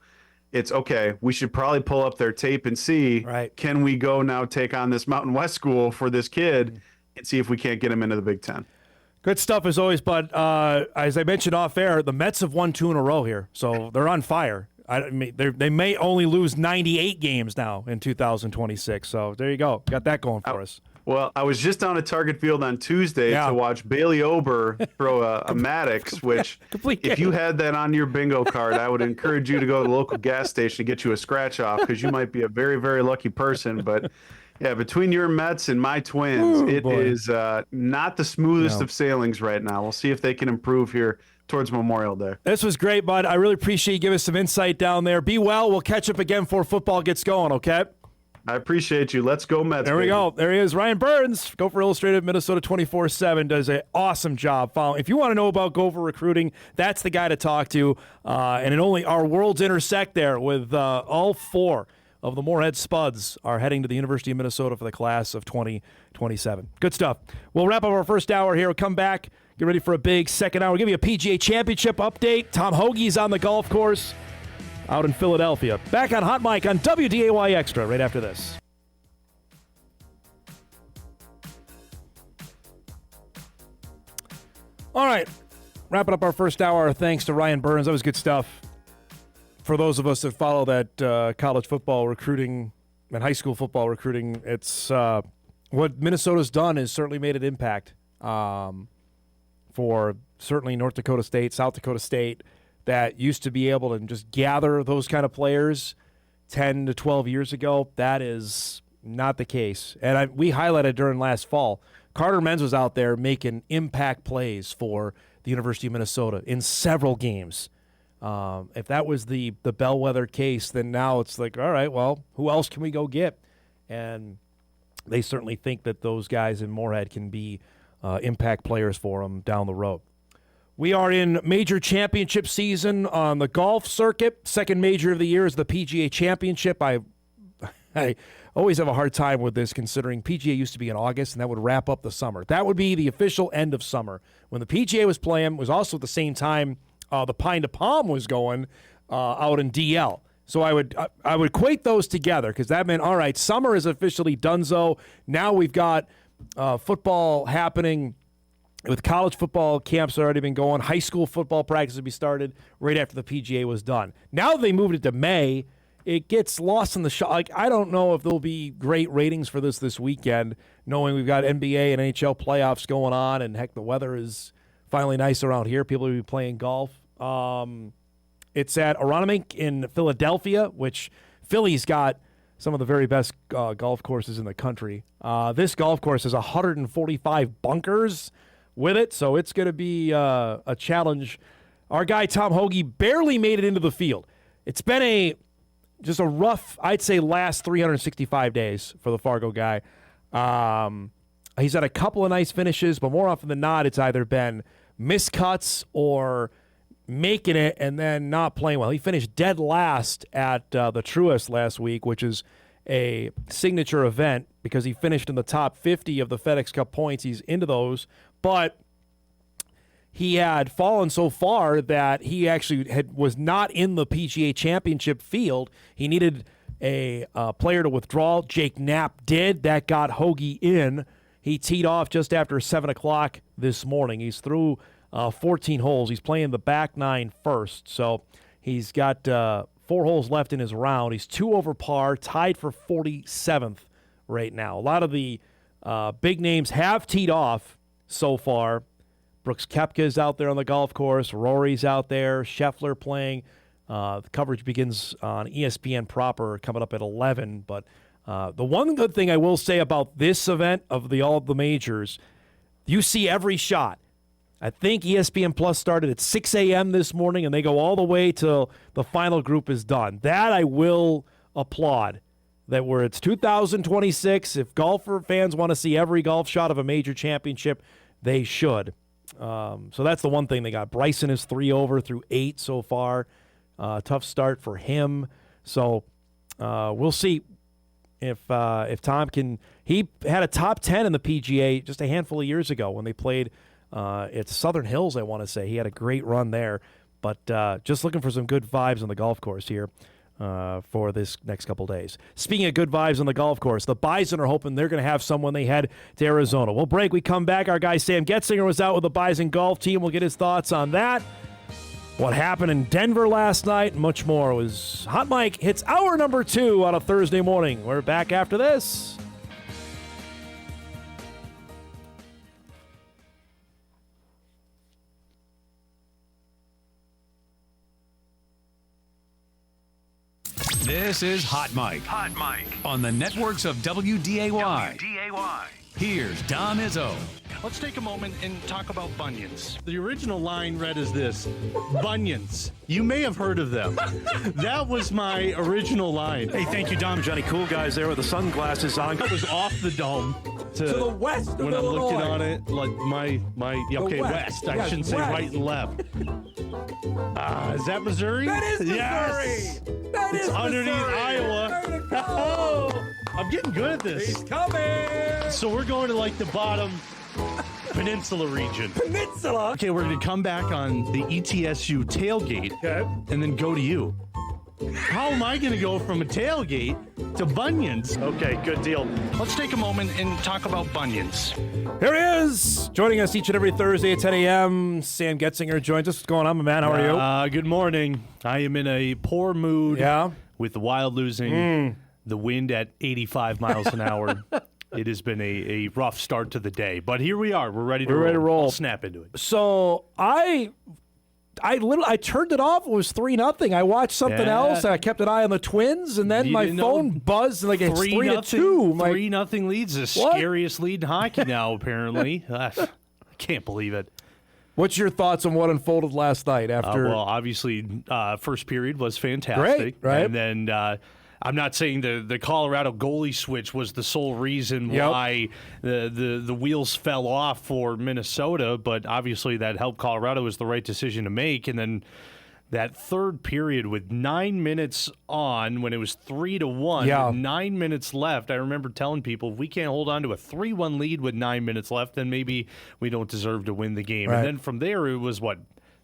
it's okay, we should probably pull up their tape and see, can we go now take on this Mountain West school for this kid and see if we can't get him into the Big Ten. Good stuff as always, but as I mentioned off air, the Mets have won 2 in a row here, so they're on fire. I mean, they may only lose 98 games now in 2026. So there you go. Got that going for us. Well, I was just down at Target Field on Tuesday to watch Bailey Ober throw a Maddox, which if you had that on your bingo card, I would encourage you to go to the local gas station to get you a scratch off, because you might be a very, very lucky person. But yeah, between your Mets and my Twins, it is not the smoothest of sailings right now. We'll see if they can improve here towards Memorial Day. This was great, bud. I really appreciate you giving us some insight down there. Be well. We'll catch up again before football gets going, okay? I appreciate you. Let's go Mets. There we go. There he is. Ryan Burns, Gopher Illustrated, Minnesota 24/7, does an awesome job. If you want to know about Gopher recruiting, that's the guy to talk to. And it only our worlds intersect there with all 4 of the Moorhead Spuds are heading to the University of Minnesota for the class of 2027. Good stuff. We'll wrap up our first hour here. We'll come back. Get ready for a big second hour. We'll give you a PGA Championship update. Tom Hoagie's on the golf course out in Philadelphia. Back on Hot Mic on WDAY Extra right after this. All right. Wrapping up our first hour. Thanks to Ryan Burns. That was good stuff. For those of us that follow that college football recruiting and high school football recruiting, it's what Minnesota's done has certainly made an impact. For certainly North Dakota State, South Dakota State, that used to be able to just gather those kind of players 10 to 12 years ago. That is not the case. And we highlighted during last fall, Carter Menz was out there making impact plays for the University of Minnesota in several games. If that was the bellwether case, then now it's like, all right, well, who else can we go get? and they certainly think that those guys in Moorhead can be impact players for them down the road. We are in major championship season on the golf circuit. Second major of the year is the PGA Championship. I always have a hard time with this, considering PGA used to be in August, and that would wrap up the summer. That would be the official end of summer. When the PGA was playing, was also at the same time the Pine to Palm was going out in DL. So I would equate those together, because that meant, all right, summer is officially donezo. Now we've got football happening, with college football camps already been going. High school football practice would be started right after the PGA was done. Now they moved it to May. It gets lost in the shot. Like, I don't know if there'll be great ratings for this weekend, knowing we've got NBA and NHL playoffs going on, and heck, the weather is finally nice around here. People will be playing golf. It's at Aronimink in Philadelphia, which Philly's got some of the very best golf courses in the country. This golf course has 145 bunkers with it, so it's going to be a challenge. Our guy Tom Hoagie barely made it into the field. It's been just a rough, I'd say, last 365 days for the Fargo guy. He's had a couple of nice finishes, but more often than not, it's either been miscuts or making it and then not playing well. He finished dead last at the Truist last week, which is a signature event because he finished in the top 50 of the FedEx Cup points. He's into those, but he had fallen so far that he actually was not in the PGA Championship field. He needed a player to withdraw. Jake Knapp did. That got Hoagie in. He teed off just after 7 o'clock this morning. He's through 14 holes. He's playing the back nine first, so he's got 4 holes left in his round. He's 2 over par, tied for 47th right now. A lot of the big names have teed off so far. Brooks Koepka's out there on the golf course. Rory's out there. Scheffler playing. The coverage begins on ESPN proper coming up at 11. But the one good thing I will say about this event of all of the majors, you see every shot. I think ESPN Plus started at 6 a.m. this morning, and they go all the way till the final group is done. That I will applaud. That where it's 2026, if golfer fans want to see every golf shot of a major championship, they should. So that's the one thing they got. Bryson is 3 over through 8 so far. Tough start for him. So we'll see if Tom can. He had a top 10 in the PGA just a handful of years ago when they played at Southern Hills, I want to say. He had a great run there. But just looking for some good vibes on the golf course here for this next couple days. Speaking of good vibes on the golf course, the Bison are hoping they're going to have some when they head to Arizona. We'll break. We come back. Our guy Sam Goetzinger was out with the Bison golf team. We'll get his thoughts on that. What happened in Denver last night, and much more. It was Hot Mike hits hour number 2 on a Thursday morning. We're back after this. This is Hot Mike. Hot Mike. On the networks of WDAY. WDAY. Here's Dom Izzo. Let's take a moment and talk about bunions. The original line read as this: bunions. You may have heard of them. That was my original line. Hey, thank you, Dom. Johnny Cool Guys there with the sunglasses on. That was off the dome to the west of when Illinois. I'm looking on it, like west. I shouldn't say right and left. Is that Missouri? That is Missouri. Yes. That is underneath Missouri. Iowa. Oh, I'm getting good at this. he's coming. So we're going to like the bottom peninsula region. Peninsula. Okay, we're going to come back on the ETSU tailgate and then go to you. How am I going to go from a tailgate to bunions? Okay, good deal. Let's take a moment and talk about bunions. Here he is, joining us each and every Thursday at 10 a.m. Sam Goetzinger joins us. What's going on, my man? How are you? Good morning. I am in a poor mood with the Wild losing, the wind at 85 miles an hour. It has been a rough start to the day, but here we are. We're ready to roll. I'll snap into it. So I turned it off. It was 3-0. I watched something else. And I kept an eye on the Twins, and then my phone buzzed like it's 3-2. 3-0 lead's the scariest lead in hockey now. Apparently, I can't believe it. What's your thoughts on what unfolded last night? After well, obviously, first period was fantastic, great, right? And then I'm not saying the Colorado goalie switch was the sole reason why the wheels fell off for Minnesota, but obviously that helped Colorado. Was the right decision to make. And then that third period with 9 minutes on, when it was 3-1, with 9 minutes left, I remember telling people, if we can't hold on to a 3-1 lead with 9 minutes left, then maybe we don't deserve to win the game. Right. And then from there, it was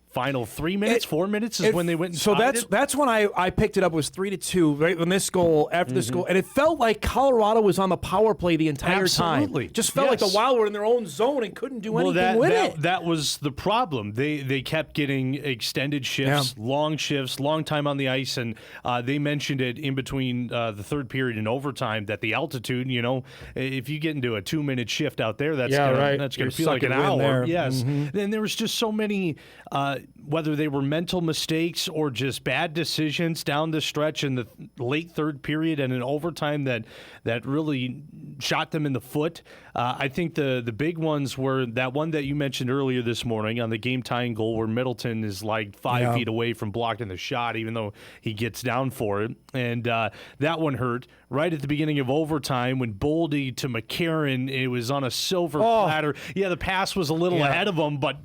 final 3 minutes, 4 minutes is when they went and so tied it? that's when I picked it up. It was 3-2 right when this goal after this goal, and it felt like Colorado was on the power play the entire Absolutely. time. Just felt like the Wild were in their own zone and couldn't do anything with it. That was the problem. They kept getting extended shifts, long time on the ice, and they mentioned it in between the third period and overtime that the altitude, if you get into a 2-minute shift out there, that's gonna feel like an hour. There. Yes, and there was just so many. Whether they were mental mistakes or just bad decisions down the stretch in the late third period and in overtime that really shot them in the foot. I think the big ones were that one that you mentioned earlier this morning on the game-tying goal where Middleton is like 5 feet away from blocking the shot, even though he gets down for it. And that one hurt. Right at the beginning of overtime when Boldy to McCarron, it was on a silver platter. Yeah, the pass was a little ahead of him, but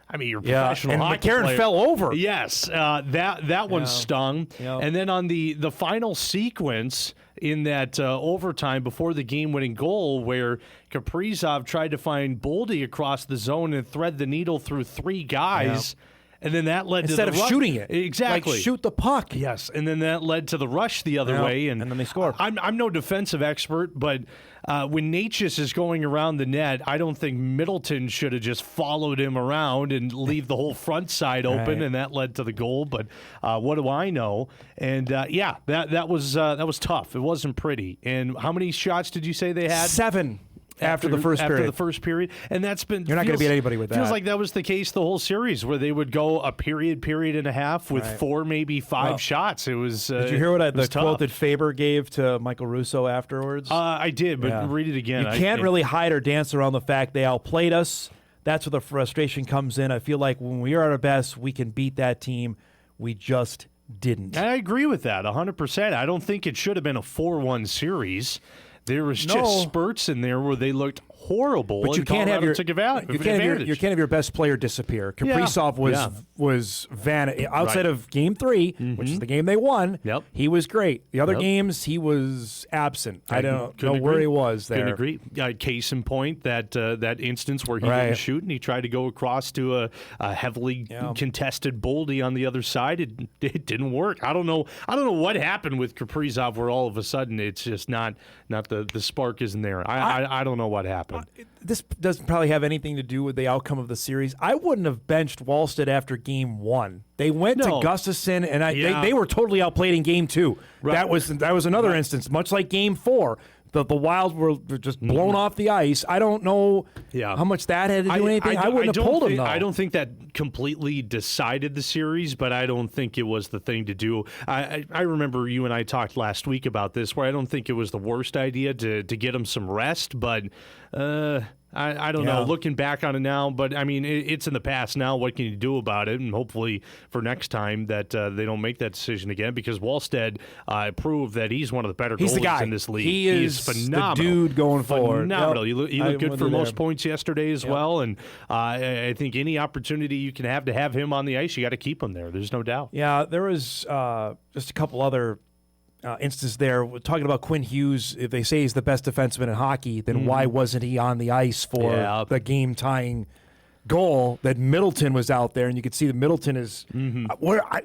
I mean, you're a professional hockey McCarron player. fell over. Yes, that one stung. Yep. And then on the final sequence in that overtime before the game-winning goal where Kaprizov tried to find Boldy across the zone and thread the needle through 3 guys. Yep. And then that led Instead to the of shooting it. Exactly. Like shoot the puck. Yes. And then that led to the rush the other way. And then they scored. I'm no defensive expert, but when Natchez is going around the net, I don't think Middleton should have just followed him around and leave the whole front side open, and that led to the goal. But what do I know? And that was tough. It wasn't pretty. And how many shots did you say they had? 7. After the first period. And that's been... You're not going to beat anybody with that. Feels like that was the case the whole series, where they would go a period and a half with 4, maybe 5 shots. It was Did you hear the tough. quote that Faber gave to Michael Russo afterwards? I did, but read it again. You can't really hide or dance around the fact they outplayed us. That's where the frustration comes in. I feel like when we are at our best, we can beat that team. We just didn't. I agree with that 100%. I don't think it should have been a 4-1 series. There was just spurts in there where they looked horrible. But you can't have your best player disappear. Kaprizov was outside of Game 3, which is the game they won. Yep. He was great. The other games he was absent. I don't know where he was there. Couldn't agree. Case in point, that instance where he didn't shoot and he tried to go across to a heavily contested Boldy on the other side. It didn't work. I don't know what happened with Kaprizov where all of a sudden it's just not the spark isn't there. I don't know what happened. This doesn't probably have anything to do with the outcome of the series. I wouldn't have benched Wallstedt after Game 1. They went to Gustafsson, and they were totally outplayed in Game 2. Right. That was another instance, much like Game 4. The Wild were just blown off the ice. I don't know how much that had to do anything. I wouldn't have pulled them, though. I don't think that completely decided the series, but I don't think it was the thing to do. I remember you and I talked last week about this, where I don't think it was the worst idea to get them some rest, but I don't know. Looking back on it now, but I mean, it's in the past now. What can you do about it? And hopefully for next time that they don't make that decision again, because Wallstedt proved that he's one of the better goalies in this league. He is phenomenal. The dude going forward. Phenomenal. He looked good for most points yesterday as well. And I think any opportunity you can have to have him on the ice, you got to keep him there. There's no doubt. Yeah, there was just a couple other instance there. We're talking about Quinn Hughes. If they say he's the best defenseman in hockey, then why wasn't he on the ice for the game-tying goal that Middleton was out there? And you could see that Middleton is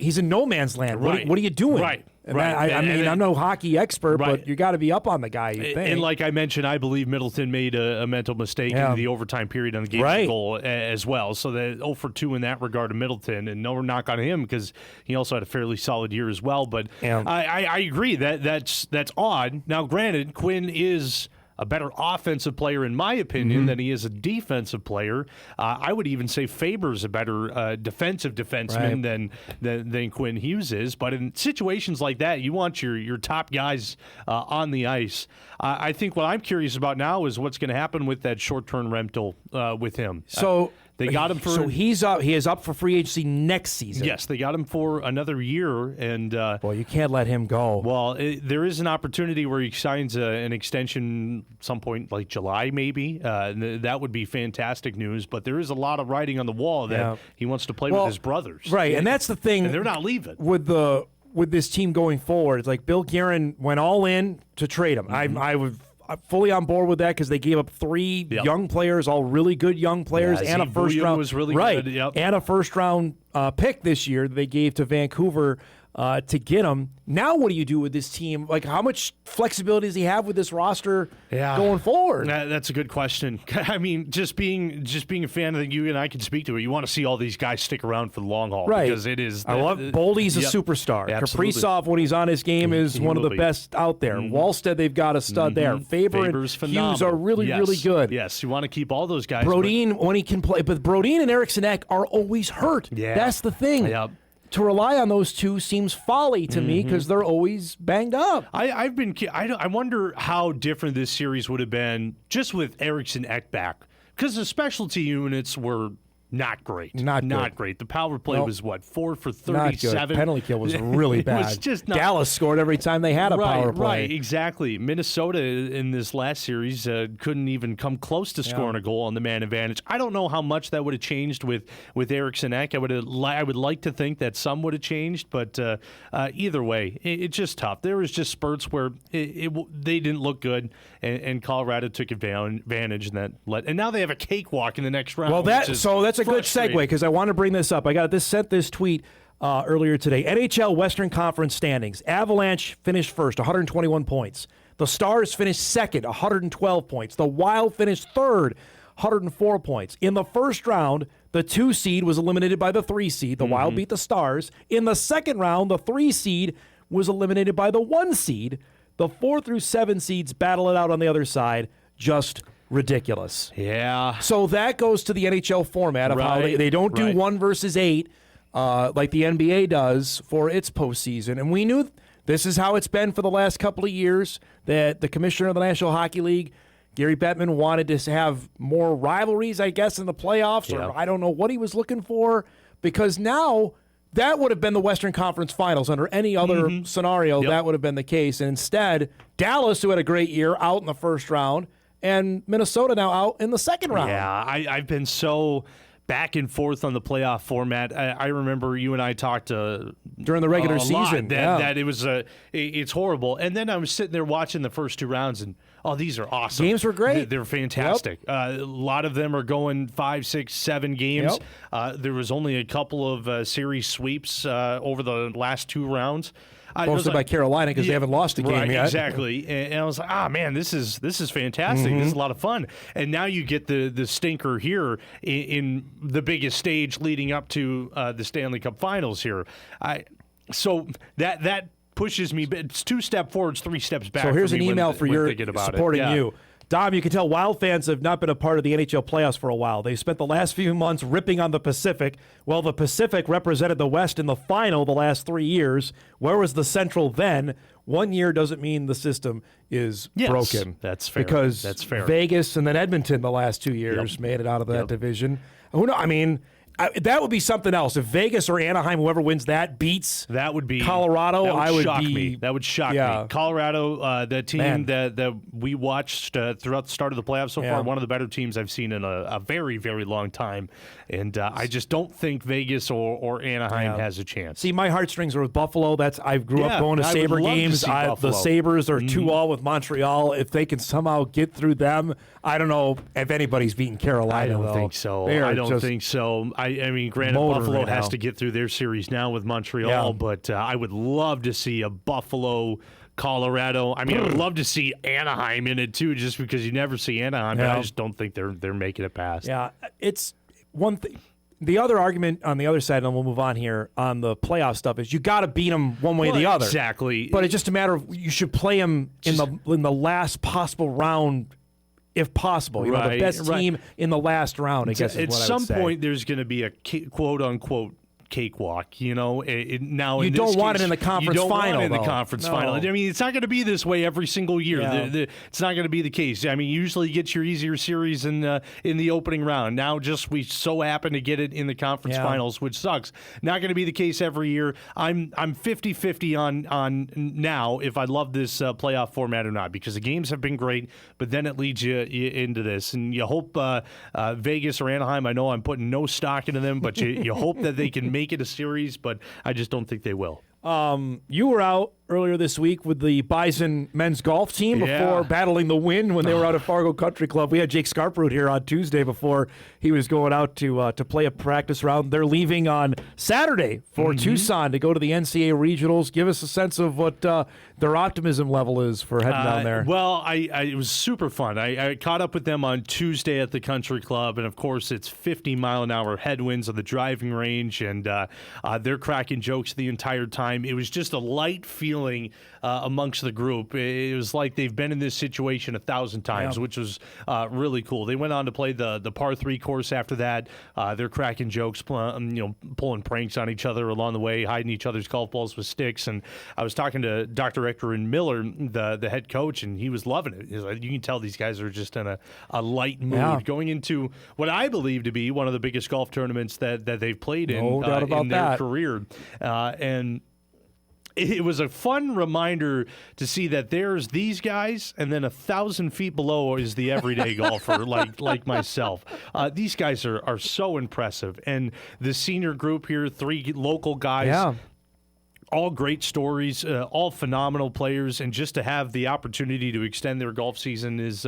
he's in no man's land. Right. What are you doing? Right. I mean, I'm no hockey expert, but you got to be up on the guy, you think. And like I mentioned, I believe Middleton made a mental mistake in the overtime period on the game goal as well. So that 0 for 2 in that regard to Middleton, and no knock on him because he also had a fairly solid year as well. But I agree that's odd. Now, granted, Quinn is a better offensive player, in my opinion, than he is a defensive player. I would even say Faber's a better defensive defenseman than Quinn Hughes is. But in situations like that, you want your top guys on the ice. I think what I'm curious about now is what's going to happen with that short-term rental with him. So They got him for. So he's up. He is up for free agency next season. Yes, they got him for another year, and well, you can't let him go. Well, there is an opportunity where he signs an extension some point, like July, maybe. That would be fantastic news. But there is a lot of writing on the wall that he wants to play with his brothers, right? And that's the thing. And they're not leaving with this team going forward. It's like Bill Guerin went all in to trade him. I'm fully on board with that because they gave up 3 young players, all really good young players, and a first round was really good. Yep. And a first round pick this year that they gave to Vancouver to get him. Now, what do you do with this team? Like, how much flexibility does he have with this roster going forward? That's a good question. I mean, just being a fan that you and I can speak to it, you want to see all these guys stick around for the long haul, right? Because it is. I love Boldy's a superstar. Absolutely. Kaprizov, when he's on his game, is one of the best out there. Wallstead, they've got a stud there. Faber's and Hughes are really good. Yes, you want to keep all those guys. Brodin, when he can play, but Brodin and Eriksson Ek are always hurt. Yeah. That's the thing. Yep. To rely on those two seems folly to me because they're always banged up. I wonder how different this series would have been just with Eriksson Ek back, because the specialty units were not great. Not great. The power play was, 4 for 37? Not good. Penalty kill was really bad. It was just not, Dallas scored every time they had a power play. Right, exactly. Minnesota in this last series couldn't even come close to scoring a goal on the man advantage. I don't know how much that would have changed with Eriksson Ek. I would like to think that some would have changed, but either way, it's just tough. There was just spurts where they didn't look good, and Colorado took advantage, and now they have a cakewalk in the next round. Well, that's a good segue because I want to bring this up. I got sent this tweet earlier today. NHL Western Conference standings. Avalanche finished first, 121 points. The Stars finished second, 112 points. The Wild finished third, 104 points. In the first round, the 2 seed was eliminated by the 3 seed. The Wild beat the Stars. In the second round, the 3 seed was eliminated by the 1 seed. The 4 through 7 seeds battle it out on the other side. Just ridiculous. Yeah. So that goes to the NHL format of how they don't do 1 versus 8 like the NBA does for its postseason. And we knew this is how it's been for the last couple of years, that the commissioner of the National Hockey League, Gary Bettman, wanted to have more rivalries, I guess, in the playoffs, or I don't know what he was looking for, because now that would have been the Western Conference Finals. Under any other scenario, that would have been the case. And instead, Dallas, who had a great year, out in the first round, and Minnesota now out in the second round. Yeah, I've been so back and forth on the playoff format. I remember you and I talked during the regular season that it was it's horrible. And then I was sitting there watching the first 2 rounds, and these are awesome. Games were great. They're fantastic. A lot of them are going 5, 6, 7 games. There was only a couple of series sweeps over the last 2 rounds. Mostly by Carolina because they haven't lost a game yet. Exactly. And I was like, man, this is fantastic. This is a lot of fun. And now you get the stinker here in the biggest stage leading up to the Stanley Cup Finals here. So that pushes me. It's 2 steps forwards, 3 steps back. So here's an email for your supporting you. Dom, you can tell Wild fans have not been a part of the NHL playoffs for a while. They spent the last few months ripping on the Pacific. Well, the Pacific represented the West in the final the last 3 years. Where was the Central then? 1 year doesn't mean the system is broken. That's fair. Because that's fair. Vegas and then Edmonton the last 2 years made it out of that division. Who knows? I mean, that would be something else. If Vegas or Anaheim, whoever wins that, beats Colorado, that would shock me. That would shock me. Colorado, that team that we watched throughout the start of the playoffs so far, one of the better teams I've seen in a very, very long time. And I just don't think Vegas or Anaheim has a chance. See, my heartstrings are with Buffalo. I grew up going to Sabre games. The Sabres are 2-2 with Montreal. If they can somehow get through them, I don't know if anybody's beaten Carolina. I don't think so. I don't think so. I mean, granted, Buffalo has to get through their series now with Montreal, but I would love to see a Buffalo, Colorado. I mean, I would love to see Anaheim in it too, just because you never see Anaheim. But I just don't think they're making it past. Yeah, it's one thing. The other argument on the other side, and we'll move on here on the playoff stuff, is you got to beat them one way or the other. Exactly. But it's just a matter of you should play them in the last possible round. If possible, the best team in the last round, I guess is what I would say. At some point, there's going to be a quote-unquote cakewalk. You know, now you in don't this want case, it in the conference you don't final. Want it in though. the conference No. final. I mean, it's not going to be this way every single year. Yeah. It's not going to be the case. I mean, usually you get your easier series in the opening round. Now, just we so happen to get it in the conference finals, which sucks. Not going to be the case every year. I'm 50-50 on now if I love this playoff format or not, because the games have been great, but then it leads you into this, and you hope Vegas or Anaheim. I know I'm putting no stock into them, but you hope that they can make it a series, but I just don't think they will. You were out earlier this week with the Bison men's golf team before battling the wind when they were out at Fargo Country Club. We had Jake Scarproot here on Tuesday before he was going out to play a practice round. They're leaving on Saturday for Tucson to go to the NCAA Regionals. Give us a sense of what their optimism level is for heading down there. Well, it was super fun. I caught up with them on Tuesday at the Country Club, and of course it's 50-mile-an-hour headwinds on the driving range, and they're cracking jokes the entire time. It was just a light feeling amongst the group. It was like they've been in this situation 1,000 times, which was really cool. They went on to play the par 3 course after that. They're cracking jokes, pulling pranks on each other along the way, hiding each other's golf balls with sticks. And I was talking to Dr. Eckerin Miller, the head coach, and he was loving it. He's like, you can tell these guys are just in a light mood going into what I believe to be one of the biggest golf tournaments that they've played in their career. And it was a fun reminder to see that there's these guys, and then 1,000 feet below is the everyday golfer like myself. These guys are so impressive. And the senior group here, 3 local guys, all great stories, all phenomenal players, and just to have the opportunity to extend their golf season is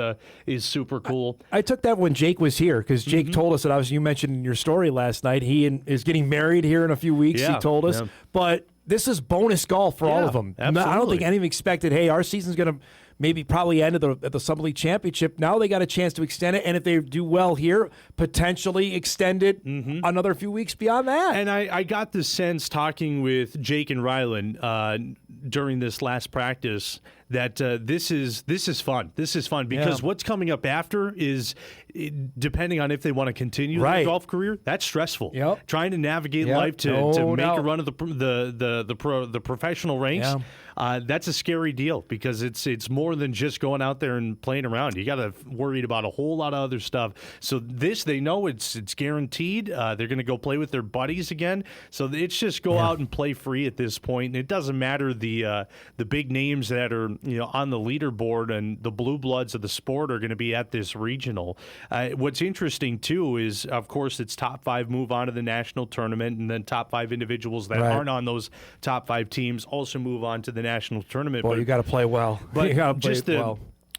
super cool. I took that when Jake was here, because Jake told us that, obviously you mentioned in your story last night, he is getting married here in a few weeks, he told us. But this is bonus golf for all of them. Absolutely. I don't think any of them expected, hey, our season's going to probably end at the Summer League Championship. Now they got a chance to extend it, and if they do well here, potentially extend it another few weeks beyond that. And I got the sense talking with Jake and Rylan during this last practice that this is fun. This is fun because what's coming up after is, depending on if they want to continue their golf career, that's stressful. Trying to navigate life to make a run of the professional ranks. That's a scary deal because it's more than just going out there and playing around. You got to worry about a whole lot of other stuff. So this, they know it's guaranteed. They're going to go play with their buddies again. So it's just go out and play free at this point. And it doesn't matter the big names that are on the leaderboard, and the blue bloods of the sport are going to be at this regional. What's interesting too is, of course, it's top 5 move on to the national tournament, and then top 5 individuals that aren't on those top 5 teams also move on to the national tournament. Boy, you got to play well. But you got to play well.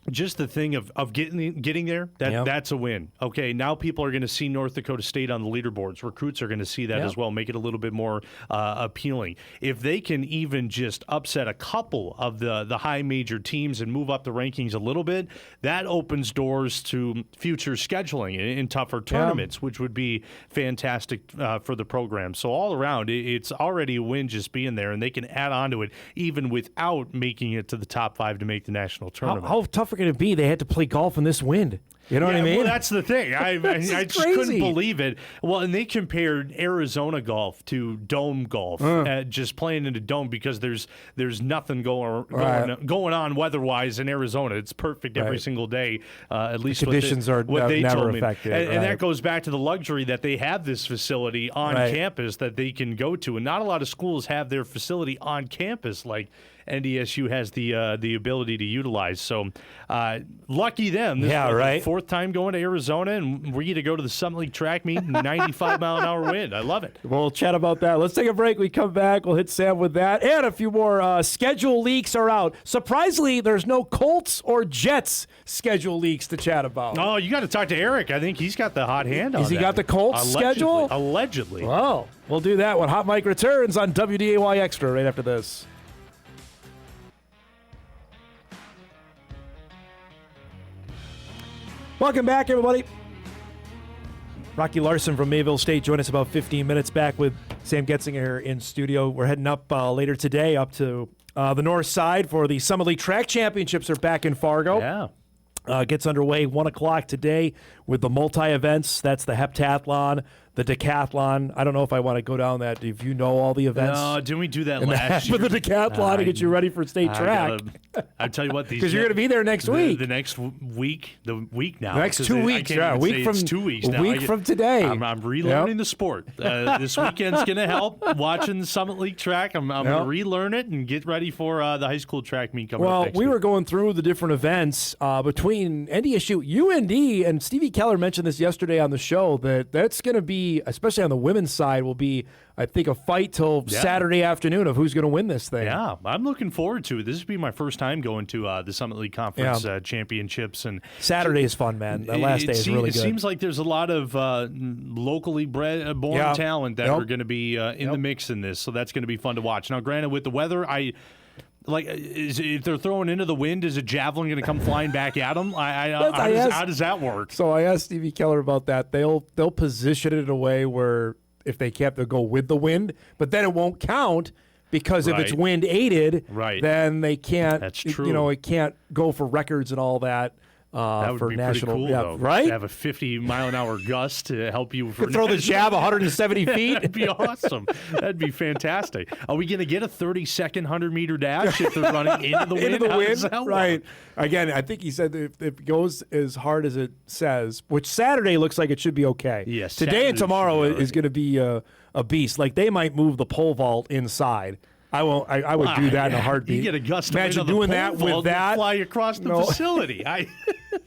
Just the thing of getting there, that's a win. Okay, now people are going to see North Dakota State on the leaderboards. Recruits are going to see that as well, make it a little bit more appealing. If they can even just upset a couple of the high major teams and move up the rankings a little bit, that opens doors to future scheduling in tougher tournaments, which would be fantastic for the program. So all around, it's already a win just being there, and they can add on to it even without making it to the top 5 to make the national tournament. How tough are going to be? They had to play golf in this wind. You know what I mean? Well, that's the thing. I just couldn't believe it. Well, and they compared Arizona golf to dome golf, just playing in a dome, because there's nothing going on weather-wise in Arizona. It's perfect every single day. At least the conditions are what they never told me. affected. And that goes back to the luxury that they have this facility on campus that they can go to, and not a lot of schools have their facility on campus like NDSU has the ability to utilize. So lucky them. This is the 4th time going to Arizona, and we're going to go to the Summit League track meet, 95-mile-an-hour wind. I love it. We'll chat about that. Let's take a break. We come back. We'll hit Sam with that. And a few more schedule leaks are out. Surprisingly, there's no Colts or Jets schedule leaks to chat about. Oh, you got to talk to Eric. I think he's got the hot hand on that. Has he got the Colts schedule? Allegedly. Oh, we'll do that when Hot Mike returns on WDAY Extra right after this. Welcome back, everybody. Rocky Larson from Mayville State joined us about 15 minutes back with Sam Goetzinger here in studio. We're heading up later today up to the north side for the Summit League Track Championships are back in Fargo. Yeah. Gets underway 1 o'clock today with the multi-events. That's the heptathlon, the decathlon. I don't know if I want to go down that. If you know all the events. No, didn't we do that last year? For the decathlon to get you ready for state track. I'll tell you what. Because you're going to be there next week. The next week. The week now. The next 2 weeks. Yeah, A week from today. I'm relearning the sport. This weekend's going to help. Watching the Summit League track. I'm going to relearn it and get ready for the high school track meet coming up next we week. were going through the different events between NDSU, UND, and Stevie Keller mentioned this yesterday on the show that's going to be, especially on the women's side, will be, I think, a fight till Saturday afternoon of who's going to win this thing. Yeah, I'm looking forward to it. This will be my first time going to the Summit League Conference championships. And Saturday is fun, man. The last day is really good. It seems like there's a lot of locally born talent that are going to be in the mix in this, so that's going to be fun to watch. Now, granted, with the weather, if they're throwing into the wind, is a javelin going to come flying back at them? How does that work? So I asked Stevie Keller about that. They'll position it in a way where if they can't, they'll go with the wind, but then it won't count because if it's wind aided, then they can't. That's true. It can't go for records and all that. That would for be national, pretty cool, though. Right? To have a 50-mile-an-hour gust to help you for throw the jab 170 feet. That'd be awesome. That'd be fantastic. Are we going to get a 30-second 100-meter dash if they're running into the wind? Into the wind, does that right? work? Again, I think he said if it goes as hard as it says, which Saturday looks like it should be okay. Yes. Today and tomorrow is going to be a beast. Like they might move the pole vault inside. I won't. I would do that in a heartbeat. You get a gust. Imagine doing that with that. Fly across the facility.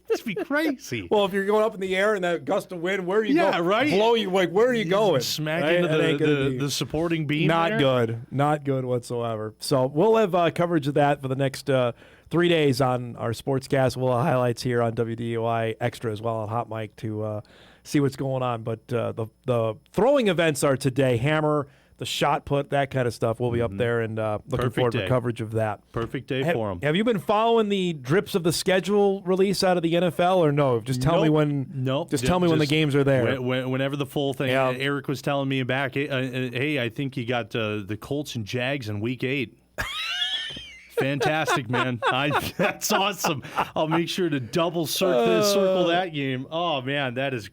This would be crazy. Well, if you're going up in the air and that gust of wind, where are you going? Yeah, right. Blow you. Like where are you going? Smack into the supporting beam. Not good. Not good whatsoever. So we'll have coverage of that for the next 3 days on our Sportscast. We'll have highlights here on WDAY Extra as well on Hot Mic to see what's going on. But the throwing events are today. Hammer. The shot put, that kind of stuff. We'll be up there and looking forward to coverage of that. Perfect day for them. Have you been following the drips of the schedule release out of the NFL or no? Just tell me when. Nope. Just tell me when the games are there. Whenever the full thing. Yeah. Eric was telling me back. Hey, I think you got the Colts and Jags in Week 8. Fantastic, man. That's awesome. I'll make sure to double circle that game. Oh man, that is.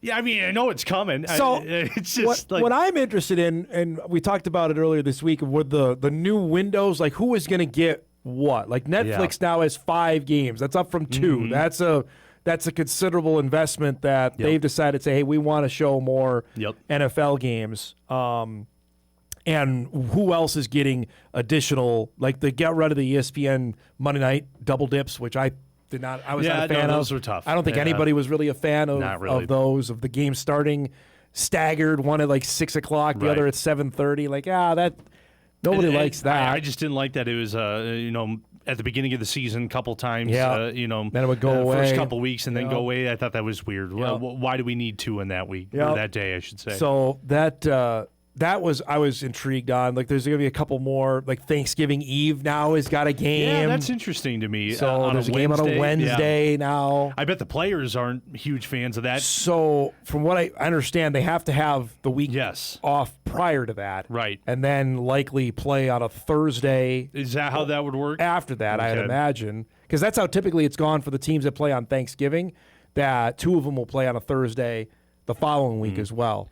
Yeah, I mean, I know it's coming. So it's just what I'm interested in, and we talked about it earlier this week, with the new windows, like who is going to get what? Like Netflix now has 5 games. That's up from 2. That's a considerable investment that they've decided to say, hey, we want to show more NFL games. And who else is getting additional? Like they get rid of the ESPN Monday night double dips, which I was not a fan of. Those were tough. I don't think anybody was really a fan of those, of the game starting staggered, one at like 6 o'clock, the other at 7:30. Like, nobody likes that. I just didn't like that. It was, at the beginning of the season, a couple times, then it would go away. First couple weeks and then go away. I thought that was weird. Well, why do we need 2 in that week, or that day, I should say? So that was I was intrigued on. Like, there's going to be a couple more. Like Thanksgiving Eve now has got a game. Yeah, that's interesting to me. So there's a game on a Wednesday now. I bet the players aren't huge fans of that. So from what I understand, they have to have the week off prior to that, right? And then likely play on a Thursday. Is that how that would work? After that, I'd imagine, because that's how typically it's gone for the teams that play on Thanksgiving. That 2 of them will play on a Thursday the following week as well.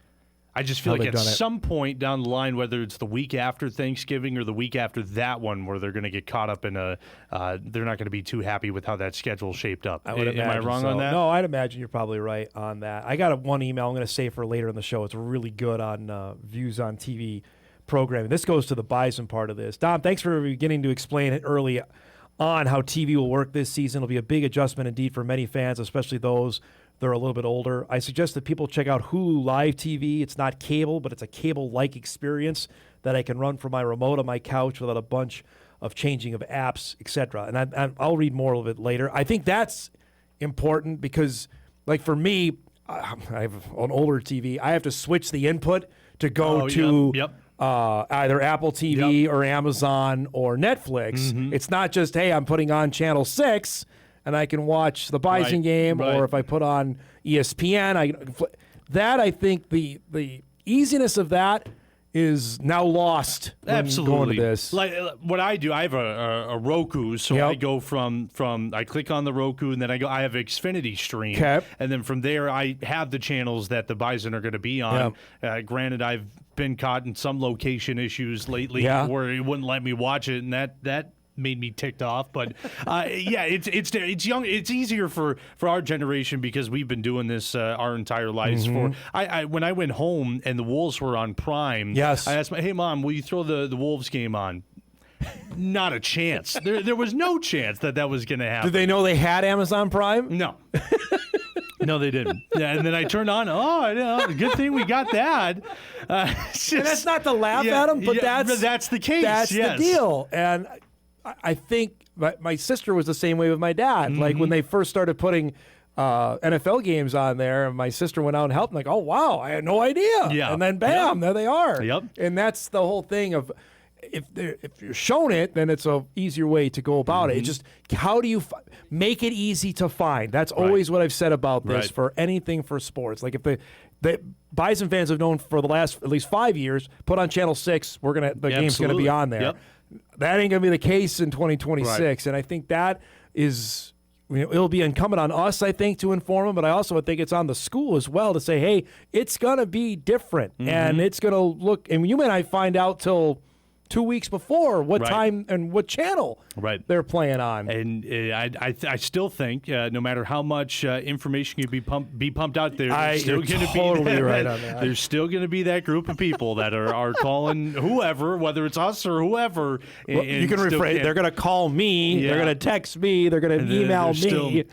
I just feel like at some point down the line, whether it's the week after Thanksgiving or the week after that one, where they're going to get caught up in they're not going to be too happy with how that schedule shaped up. Am I wrong on that? No, I'd imagine you're probably right on that. I got one email I'm going to save for later in the show. It's really good on views on TV programming. This goes to the Bison part of this. Dom, thanks for beginning to explain it early on how TV will work this season. It'll be a big adjustment indeed for many fans, especially those they're a little bit older. I suggest that people check out Hulu Live TV. It's not cable, but it's a cable-like experience that I can run from my remote on my couch without a bunch of changing of apps, etc. And I'll read more of it later. I think that's important because, like for me, I have an older TV. I have to switch the input to go to either Apple TV or Amazon or Netflix. Mm-hmm. It's not just, hey, I'm putting on Channel 6 and I can watch the Bison game, or if I put on ESPN, I think the easiness of that is now lost when Absolutely. going to this. Like what I do, I have a Roku, so I go from I click on the Roku, and then I have Xfinity Stream, and then from there I have the channels that the Bison are going to be on. Granted, I've been caught in some location issues lately where it wouldn't let me watch it, and that made me ticked off. But it's young. It's easier for our generation because we've been doing this our entire lives. For when I went home and the Wolves were on Prime, I asked hey Mom, will you throw the Wolves game on? Not a chance. There was no chance that was going to happen. Did they know they had Amazon Prime? No. No, they didn't. Yeah, and then I turned on. Good thing we got that. And that's not to laugh at them, but that's the case. That's the deal. And I think my sister was the same way with my dad. Like when they first started putting NFL games on there, and my sister went out and helped. I'm like, oh wow, I had no idea. Yeah. And then bam, there they are. Yep. And that's the whole thing of if you're shown it, then it's a easier way to go about it. It's just how do you make it easy to find? That's always what I've said about this for anything for sports. Like if the Bison fans have known for the last at least 5 years, put on Channel 6, the game's gonna be on there. Yep. That ain't gonna be the case in 2026, and I think that is. It'll be incumbent on us, I think, to inform them, but I also think it's on the school as well to say, hey, it's going to be different, and it's going to look, and you may not find out till 2 weeks before what time and what channel they're playing on. And I still think no matter how much information can be pumped out there, there's still going to be right on that. There's still going to be that group of people that are calling whoever, whether it's us or whoever. Well, you can rephrase. They're going to call me. They're going to text me. They're going to email me.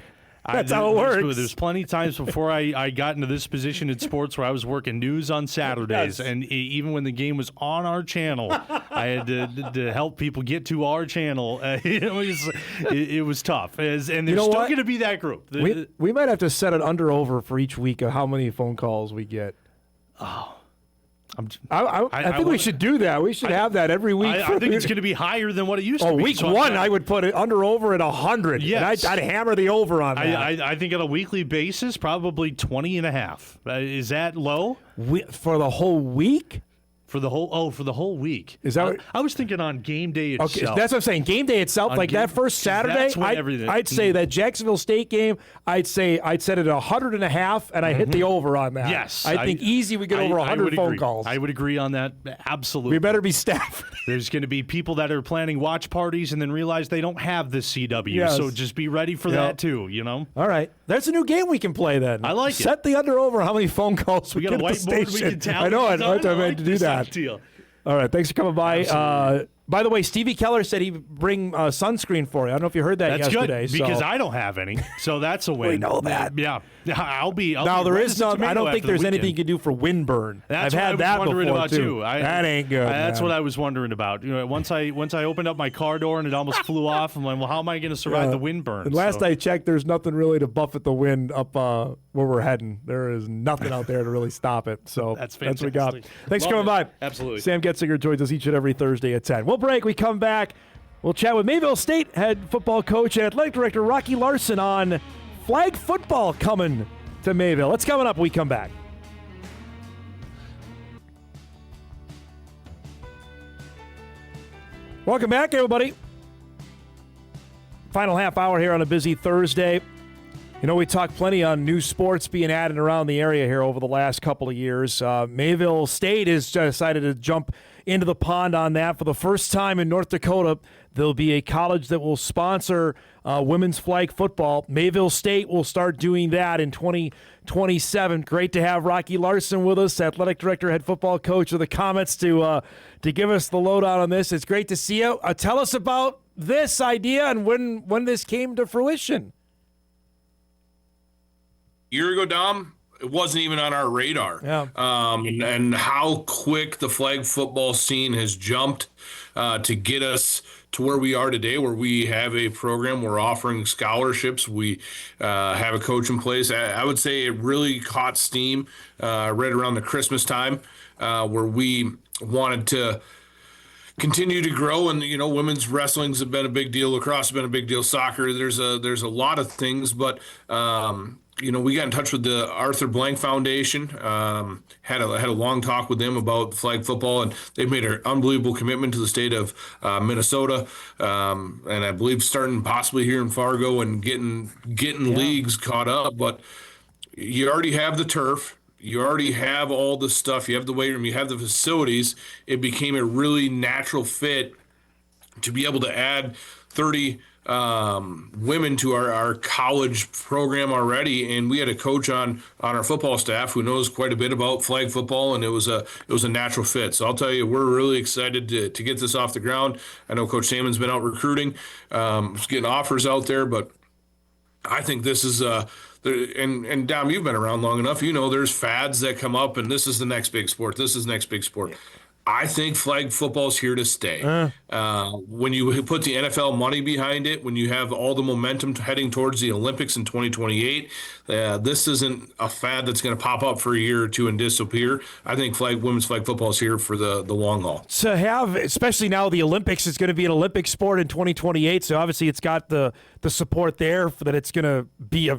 That's how it works. There's plenty of times before I got into this position in sports where I was working news on Saturdays, and even when the game was on our channel, I had to help people get to our channel. It was tough, and there's still going to be that group. We might have to set an under-over for each week of how many phone calls we get. Oh. I think we should do that. We should have that every week. I think it's going to be higher than what it used to be. Week one, I would put it under-over at 100. Yes. And I'd hammer the over on that. I think on a weekly basis, probably 20.5. Is that low? For the whole week? For the whole week. Is that I was thinking on game day itself. Okay, that's what I'm saying. Game day itself, that first Saturday, I'd say that Jacksonville State game, I'd set it at 100.5, and I hit the over on that. Yes. I think easy we get over 100 phone calls. I would agree on that. Absolutely. We better be staffed. There's going to be people that are planning watch parties and then realize they don't have the CW. So just be ready for that too, All right. There's a new game we can play then. I like it. Set the under over how many phone calls we got get a at the whiteboard station. we can tally. I know. I meant to do that. Deal. All right, thanks for coming by. By the way, Stevie Keller said he'd bring sunscreen for you. I don't know if you heard that yesterday. That's good, because I don't have any, so that's a win. We know that. Yeah, I'll be there is no. I don't think there's anything you can do for windburn. I've had that wondering before about too. That ain't good. That's what I was wondering about. Once I opened up my car door and it almost flew off, I'm like, well, how am I going to survive the windburn? And last I checked, there's nothing really to buffet the wind up where we're heading. There is nothing out there to really stop it. So that's what we got. Thanks for coming by. Absolutely. Sam Goetzinger joins us each and every Thursday at 10. We'll break. We come back. We'll chat with Mayville State head football coach and athletic director Rocky Larson on flag football coming to Mayville. That's coming up when we come back. Welcome back, everybody. Final half hour here on a busy Thursday. We talked plenty on new sports being added around the area here over the last couple of years. Mayville State has decided to jump into the pond on that. For the first time in North Dakota, there'll be a college that will sponsor women's flag football. Mayville State will start doing that in 2027. Great to have Rocky Larson with us, athletic director, head football coach of the Comets, to give us the lowdown on this. It's great to see you. Tell us about this idea and when this came to fruition. Year ago, Dom, it wasn't even on our radar. Yeah. And how quick the flag football scene has jumped to get us to where we are today, where we have a program, we're offering scholarships, we have a coach in place. I would say it really caught steam right around the Christmas time, where we wanted to continue to grow. And women's wrestling's been a big deal, lacrosse has been a big deal, soccer, there's a lot of things, but we got in touch with the Arthur Blank Foundation, had a long talk with them about flag football, and they've made an unbelievable commitment to the state of Minnesota, and I believe starting possibly here in Fargo and getting leagues caught up. But you already have the turf. You already have all the stuff. You have the weight room. You have the facilities. It became a really natural fit to be able to add 30 women to our college program already, and we had a coach on our football staff who knows quite a bit about flag football, and it was a natural fit. So I'll tell you, we're really excited to get this off the ground. I know Coach Salmon's been out recruiting, getting offers out there, but I think this is and Dom, you've been around long enough. There's fads that come up, and this is the next big sport. This is the next big sport. I think flag football is here to stay. When you put the NFL money behind it, when you have all the momentum heading towards the Olympics in 2028, this isn't a fad that's going to pop up for a year or two and disappear. I think women's flag football is here for the long haul. To have, especially now the Olympics is going to be an Olympic sport in 2028, so obviously it's got the support there for that it's going to be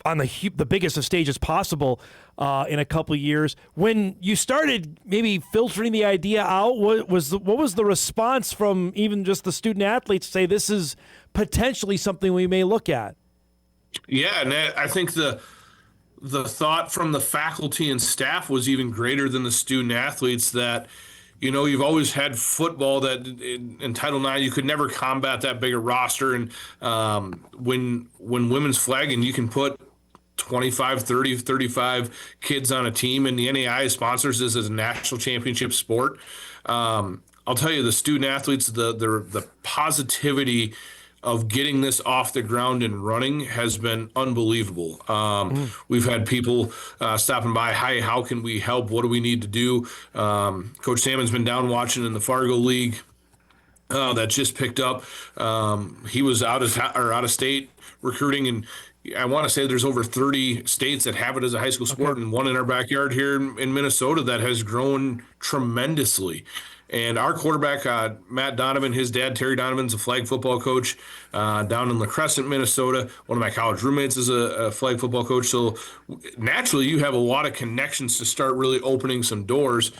on the biggest of stages possible in a couple of years. When you started maybe filtering the idea out, what was the response from even just the student athletes to say this is potentially something we may look at? Yeah, and I think the thought from the faculty and staff was even greater than the student athletes that, you've always had football that in Title IX, you could never combat that big a roster. And when women's flagging, you can put 25, 30, 35 kids on a team, and the NAI sponsors this as a national championship sport. I'll tell you, the student athletes, the positivity of getting this off the ground and running has been unbelievable. We've had people stopping by, hi, how can we help? What do we need to do? Coach Salmon's been down watching in the Fargo League. That just picked up. He was out of state recruiting, and I want to say there's over 30 states that have it as a high school sport, and one in our backyard here in Minnesota that has grown tremendously. And our quarterback, Matt Donovan, his dad, Terry Donovan's a flag football coach down in La Crescent, Minnesota. One of my college roommates is a flag football coach. So naturally, you have a lot of connections to start really opening some doors.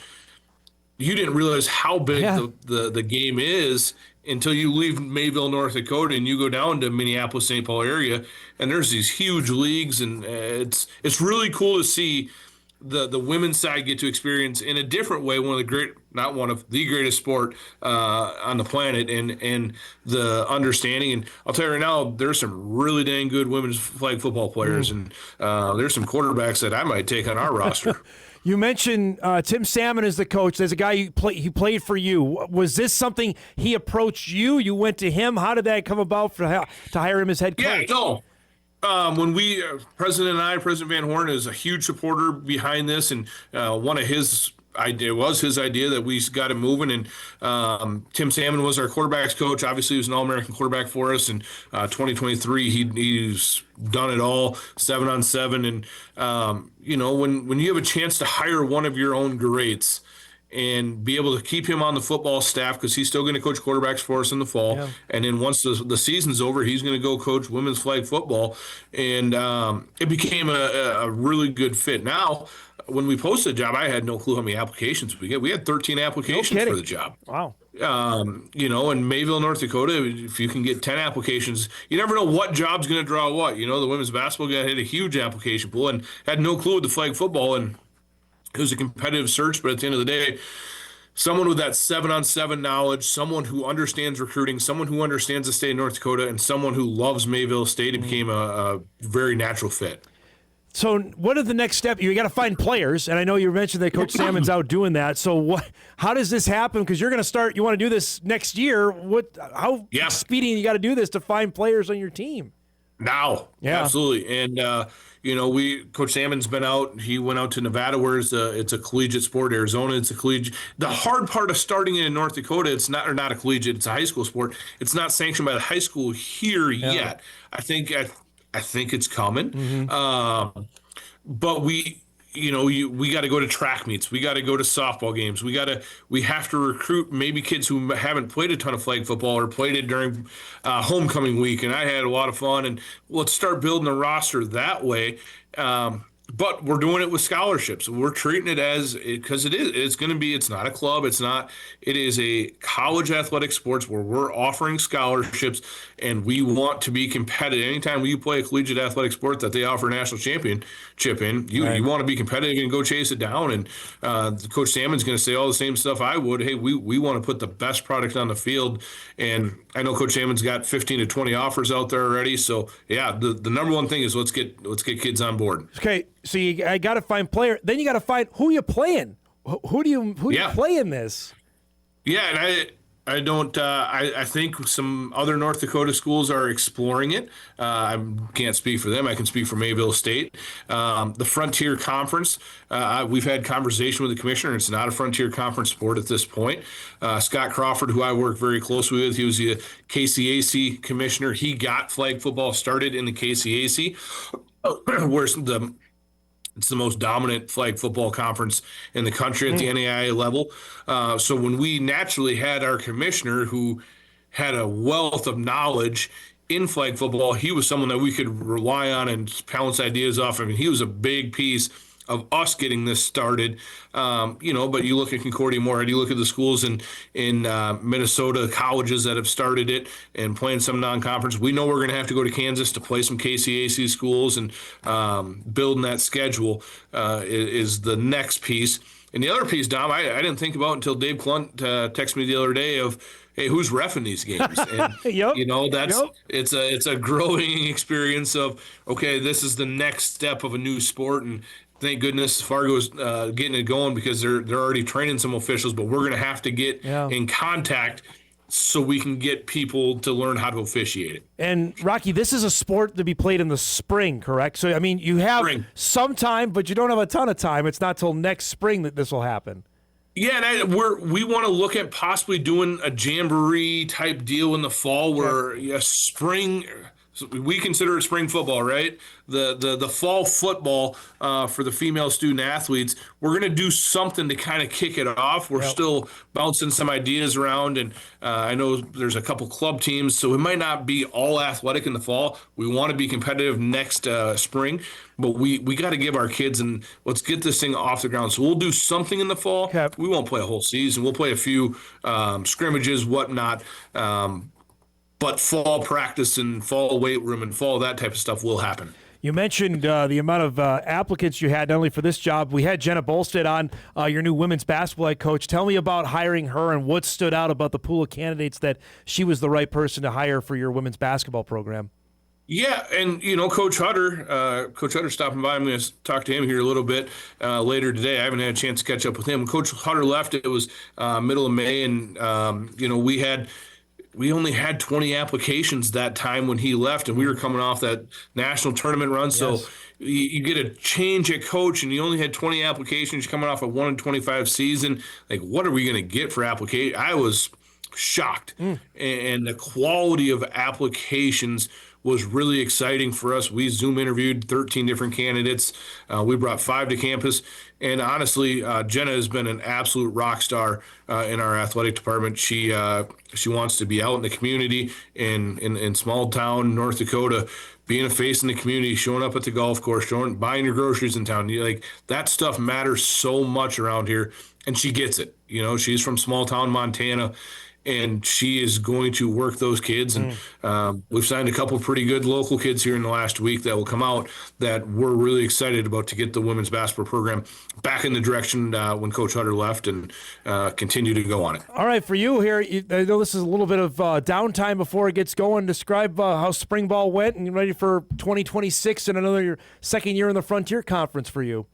You didn't realize how big the game is until you leave Mayville, North Dakota, and you go down to Minneapolis, St. Paul area, and there's these huge leagues, and it's really cool to see the women's side get to experience in a different way one of the greatest sport on the planet, and the understanding. And I'll tell you right now, there's some really dang good women's flag football players, and there's some quarterbacks that I might take on our roster. You mentioned Tim Salmon as the coach. There's a guy he played for you. Was this something he approached you? You went to him. How did that come about to hire him as head coach? Yeah, no. When President Van Horn is a huge supporter behind this, and one of his idea that we got it moving. And Tim Salmon was our quarterbacks coach. Obviously, he was an All-American quarterback for us. In 2023, he's done it all, 7-on-7. And when you have a chance to hire one of your own greats and be able to keep him on the football staff, because he's still going to coach quarterbacks for us in the fall. Yeah. And then once the season's over, he's going to go coach women's flag football. And it became a really good fit. Now, when we posted the job, I had no clue how many applications we get. We had 13 applications for the job. Wow. In Mayville, North Dakota, if you can get 10 applications, you never know what job's going to draw what. The women's basketball guy had a huge application pool and had no clue with the flag football, and it was a competitive search. But at the end of the day, someone with that 7-on-7 knowledge, someone who understands recruiting, someone who understands the state of North Dakota, and someone who loves Mayville State, it became a very natural fit. So what are the next steps? You got to find players, and I know you mentioned that Coach Salmon's out doing that. So how does this happen? Because you're going to start. You want to do this next year. How speedy you got to do this to find players on your team? Now, absolutely. And Coach Salmon's been out. He went out to Nevada, where it's a collegiate sport. Arizona, it's a collegiate. The hard part of starting it in North Dakota, it's not a collegiate. It's a high school sport. It's not sanctioned by the high school here yet. I think it's coming. Mm-hmm. But we got to go to track meets. We got to go to softball games. We have to recruit maybe kids who haven't played a ton of flag football or played it during homecoming week. And I had a lot of fun. And let's start building a roster that way. But we're doing it with scholarships. We're treating it as, because it's not a club. It is a college athletic sports where we're offering scholarships, and we want to be competitive. Anytime you play a collegiate athletic sport that they offer a national championship in, you want to be competitive and go chase it down. And Coach Salmon's going to say all the same stuff I would. Hey, we want to put the best product on the field. And I know Coach Salmon's got 15 to 20 offers out there already. So yeah, the number one thing is let's get kids on board. Okay. So I got to find player. Then you got to find who you're playing. Who do you play in this? Yeah, and I don't. I think some other North Dakota schools are exploring it. I can't speak for them. I can speak for Mayville State. The Frontier Conference. We've had conversation with the commissioner. It's not a Frontier Conference sport at this point. Scott Crawford, who I work very closely with, he was the KCAC commissioner. He got flag football started in the KCAC, where it's the most dominant flag football conference in the country at the NAIA level. So when we naturally had our commissioner who had a wealth of knowledge in flag football, he was someone that we could rely on and bounce ideas off. I mean, he was a big piece of us getting this started. But you look at Concordia Moorhead, you look at the schools in Minnesota, colleges that have started it and playing some non-conference. We know we're going to have to go to Kansas to play some KCAC schools, and building that schedule is the next piece. And the other piece, Dom, I didn't think about until Dave Clunt texted me the other day of, hey, who's reffing these games? And it's a growing experience of, okay, this is the next step of a new sport. And thank goodness Fargo's getting it going, because they're already training some officials, but we're going to have to get in contact so we can get people to learn how to officiate it. And Rocky, this is a sport to be played in the spring, correct? So, I mean, you have some time, but you don't have a ton of time. It's not till next spring that this will happen. Yeah, and we want to look at possibly doing a jamboree type deal in the fall where spring. We consider it spring football, right? The fall football for the female student athletes. We're going to do something to kind of kick it off. We're still bouncing some ideas around, and I know there's a couple club teams, so it might not be all athletic in the fall. We want to be competitive next spring, but we got to give our kids, and let's get this thing off the ground. So we'll do something in the fall. Okay. We won't play a whole season. We'll play a few scrimmages, whatnot. But fall practice and fall weight room and fall that type of stuff will happen. You mentioned the amount of applicants you had, not only for this job. We had Jenna Bolstead on, your new women's basketball head coach. Tell me about hiring her and what stood out about the pool of candidates that she was the right person to hire for your women's basketball program. Yeah, and Coach Hutter stopping by. I'm going to talk to him here a little bit later today. I haven't had a chance to catch up with him. Coach Hutter left. It was middle of May, and we only had 20 applications that time when he left, and we were coming off that national tournament run. Yes. So you get a change at coach, and you only had 20 applications coming off a 1-in-25 season. Like, what are we going to get for application? I was shocked. And the quality of applications was really exciting for us. We Zoom interviewed 13 different candidates. We brought 5 to campus. And honestly, Jenna has been an absolute rock star in our athletic department. She wants to be out in the community in small town North Dakota, being a face in the community, showing up at the golf course, buying your groceries in town. Like, that stuff matters so much around here, and she gets it. She's from small town Montana, and she is going to work those kids. And we've signed a couple pretty good local kids here in the last week that will come out that we're really excited about to get the women's basketball program back in the direction when Coach Hutter left, and continue to go on it. All right, for you here, I know this is a little bit of downtime before it gets going. Describe how spring ball went and ready for 2026 and your second year in the Frontier Conference for you.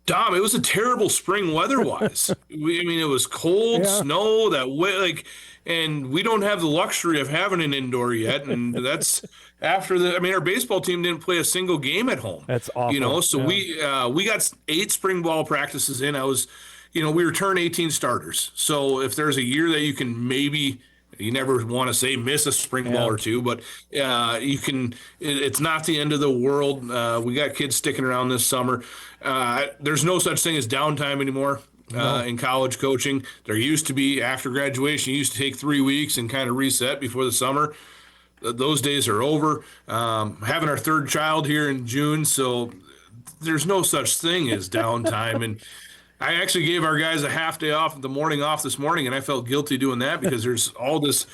Dom, it was a terrible spring weather-wise. It was cold, snow, that way, and we don't have the luxury of having an indoor yet, and that's after our baseball team didn't play a single game at home. That's awful. So we got 8 spring ball practices in. We return 18 starters. So if there's a year that you can maybe You never want to say miss a spring ball or two, but you can. It's not the end of the world. We got kids sticking around this summer. There's no such thing as downtime anymore. In college coaching, there used to be after graduation. You used to take 3 weeks and kind of reset before the summer. Those days are over. Having our third child here in June, so there's no such thing as downtime. And I actually gave our guys a half day off, the morning off this morning, and I felt guilty doing that because there's all this.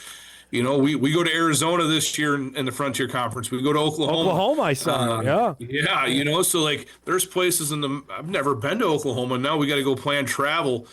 We go to Arizona this year in the Frontier Conference. We go to Oklahoma. I saw. Yeah, so like there's places I've never been to Oklahoma. Now we got to go plan travel.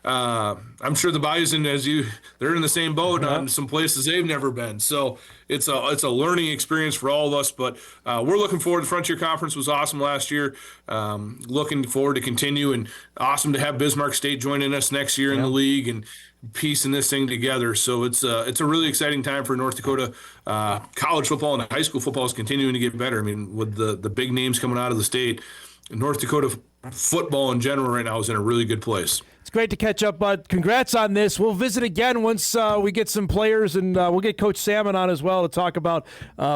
I'm sure the Bison, they're in the same boat on some places they've never been. So it's a learning experience for all of us. But we're looking forward. The Frontier Conference was awesome last year. Looking forward to continue, and awesome to have Bismarck State joining us next year in the league and piecing this thing together. So it's a really exciting time for North Dakota. College football and high school football is continuing to get better. I mean, with the big names coming out of the state, North Dakota football in general right now is in a really good place. It's great to catch up, bud. Congrats on this. We'll visit again once we get some players, and we'll get Coach Salmon on as well to talk about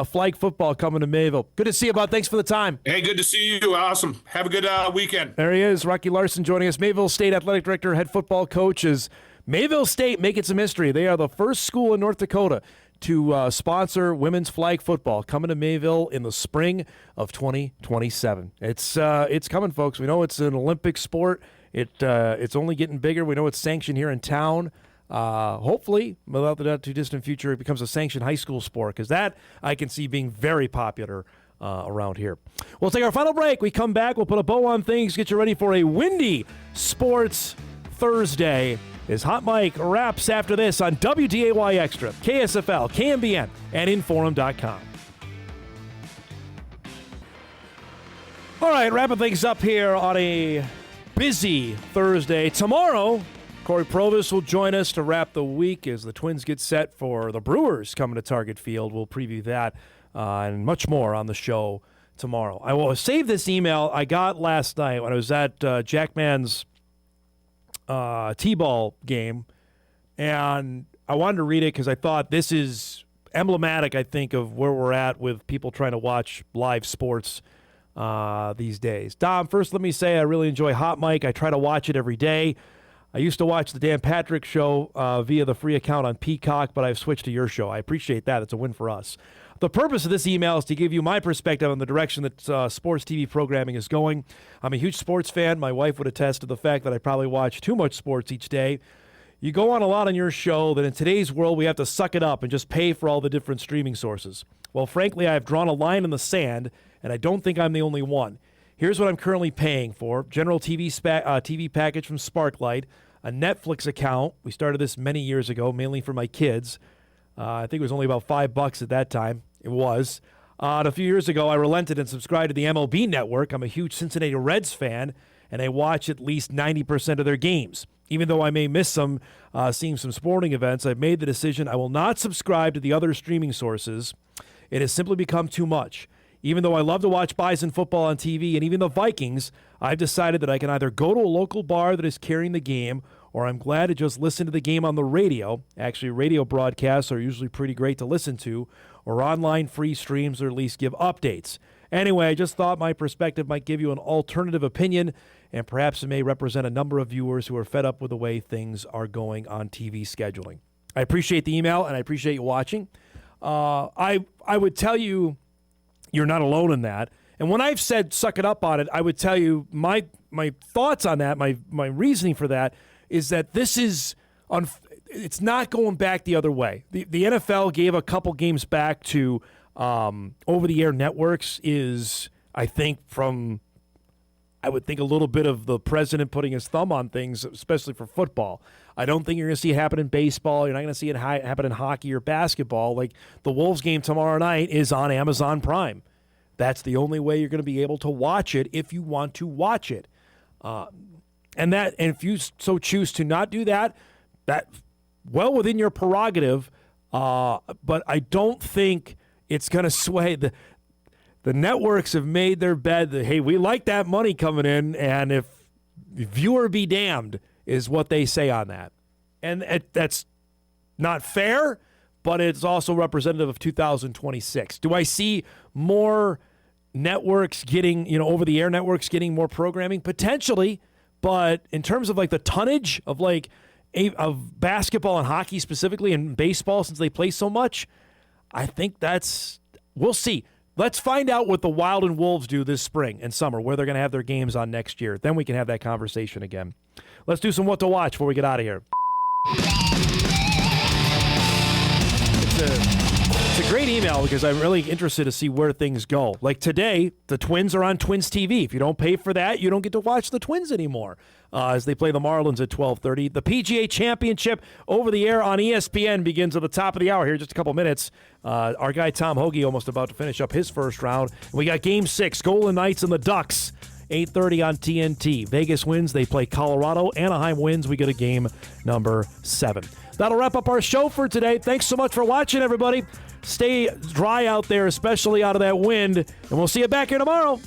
flag football coming to Mayville. Good to see you, bud. Thanks for the time. Hey, good to see you. Awesome. Have a good weekend. There he is, Rocky Larson joining us. Mayville State Athletic Director, head football coach. Is Mayville State making some history. They are the first school in North Dakota to sponsor women's flag football, coming to Mayville in the spring of 2027. It's coming, folks. We know it's an Olympic sport. It's only getting bigger. We know it's sanctioned here in town. Hopefully, without the not too distant future, it becomes a sanctioned high school sport, because that I can see being very popular around here. We'll take our final break. We come back. We'll put a bow on things, get you ready for a windy sports Thursday. As Hot Mike wraps after this on WDAY Extra, KSFL, KMBN, and Inforum.com. All right, wrapping things up here on a busy Thursday. Tomorrow, Corey Provis will join us to wrap the week as the Twins get set for the Brewers coming to Target Field. We'll preview that and much more on the show tomorrow. I will save this email I got last night when I was at Jackman's T-ball game, and I wanted to read it because I thought this is emblematic, I think, of where we're at with people trying to watch live sports these days. Dom, first let me say I really enjoy Hot Mike. I try to watch it every day. I used to watch the Dan Patrick show via the free account on Peacock, but I've switched to your show. I appreciate that. It's a win for us. The purpose of this email is to give you my perspective on the direction that sports TV programming is going. I'm a huge sports fan. My wife would attest to the fact that I probably watch too much sports each day. You go on a lot on your show that in today's world we have to suck it up and just pay for all the different streaming sources. Well, frankly, I've drawn a line in the sand, and I don't think I'm the only one. Here's what I'm currently paying for. General TV package from Sparklight, a Netflix account. We started this many years ago, mainly for my kids. I think it was only about $5 at that time. It was. A few years ago, I relented and subscribed to the MLB Network. I'm a huge Cincinnati Reds fan, and I watch at least 90% of their games. Even though I may miss seeing some sporting events, I've made the decision I will not subscribe to the other streaming sources. It has simply become too much. Even though I love to watch Bison football on TV and even the Vikings, I've decided that I can either go to a local bar that is carrying the game, or I'm glad to just listen to the game on the radio. Actually, radio broadcasts are usually pretty great to listen to, or online free streams, or at least give updates. Anyway, I just thought my perspective might give you an alternative opinion, and perhaps it may represent a number of viewers who are fed up with the way things are going on TV scheduling. I appreciate the email, and I appreciate you watching. I would tell you you're not alone in that. And when I've said suck it up on it, I would tell you my thoughts on that, my reasoning for that is that this is it's not going back the other way. The NFL gave a couple games back to over-the-air networks is, I think, I would think a little bit of the president putting his thumb on things, especially for football. I don't think you're going to see it happen in baseball. You're not going to see it happen in hockey or basketball. Like the Wolves game tomorrow night is on Amazon Prime. That's the only way you're going to be able to watch it if you want to watch it. And if you so choose to not do that, well within your prerogative. But I don't think it's going to sway. The networks have made their bed that, hey, we like that money coming in, and if viewer be damned is what they say on that. And that's not fair, but it's also representative of 2026. Do I see more networks getting, over-the-air networks getting more programming? Potentially, but in terms of like the tonnage of of basketball and hockey specifically, and baseball, since they play so much, I think we'll see. Let's find out what the Wild and Wolves do this spring and summer, where they're going to have their games on next year. Then we can have that conversation again. Let's do some What to Watch before we get out of here. It's a great email because I'm really interested to see where things go. Like today, the Twins are on Twins TV. If you don't pay for that, you don't get to watch the Twins anymore as they play the Marlins at 12:30. The PGA Championship over the air on ESPN begins at the top of the hour here in just a couple minutes. Our guy Tom Hoagie almost about to finish up his first round. We got Game 6, Golden Knights and the Ducks, 8:30 on TNT. Vegas wins. They play Colorado. Anaheim wins. We get a game number 7. That'll wrap up our show for today. Thanks so much for watching, everybody. Stay dry out there, especially out of that wind, and we'll see you back here tomorrow.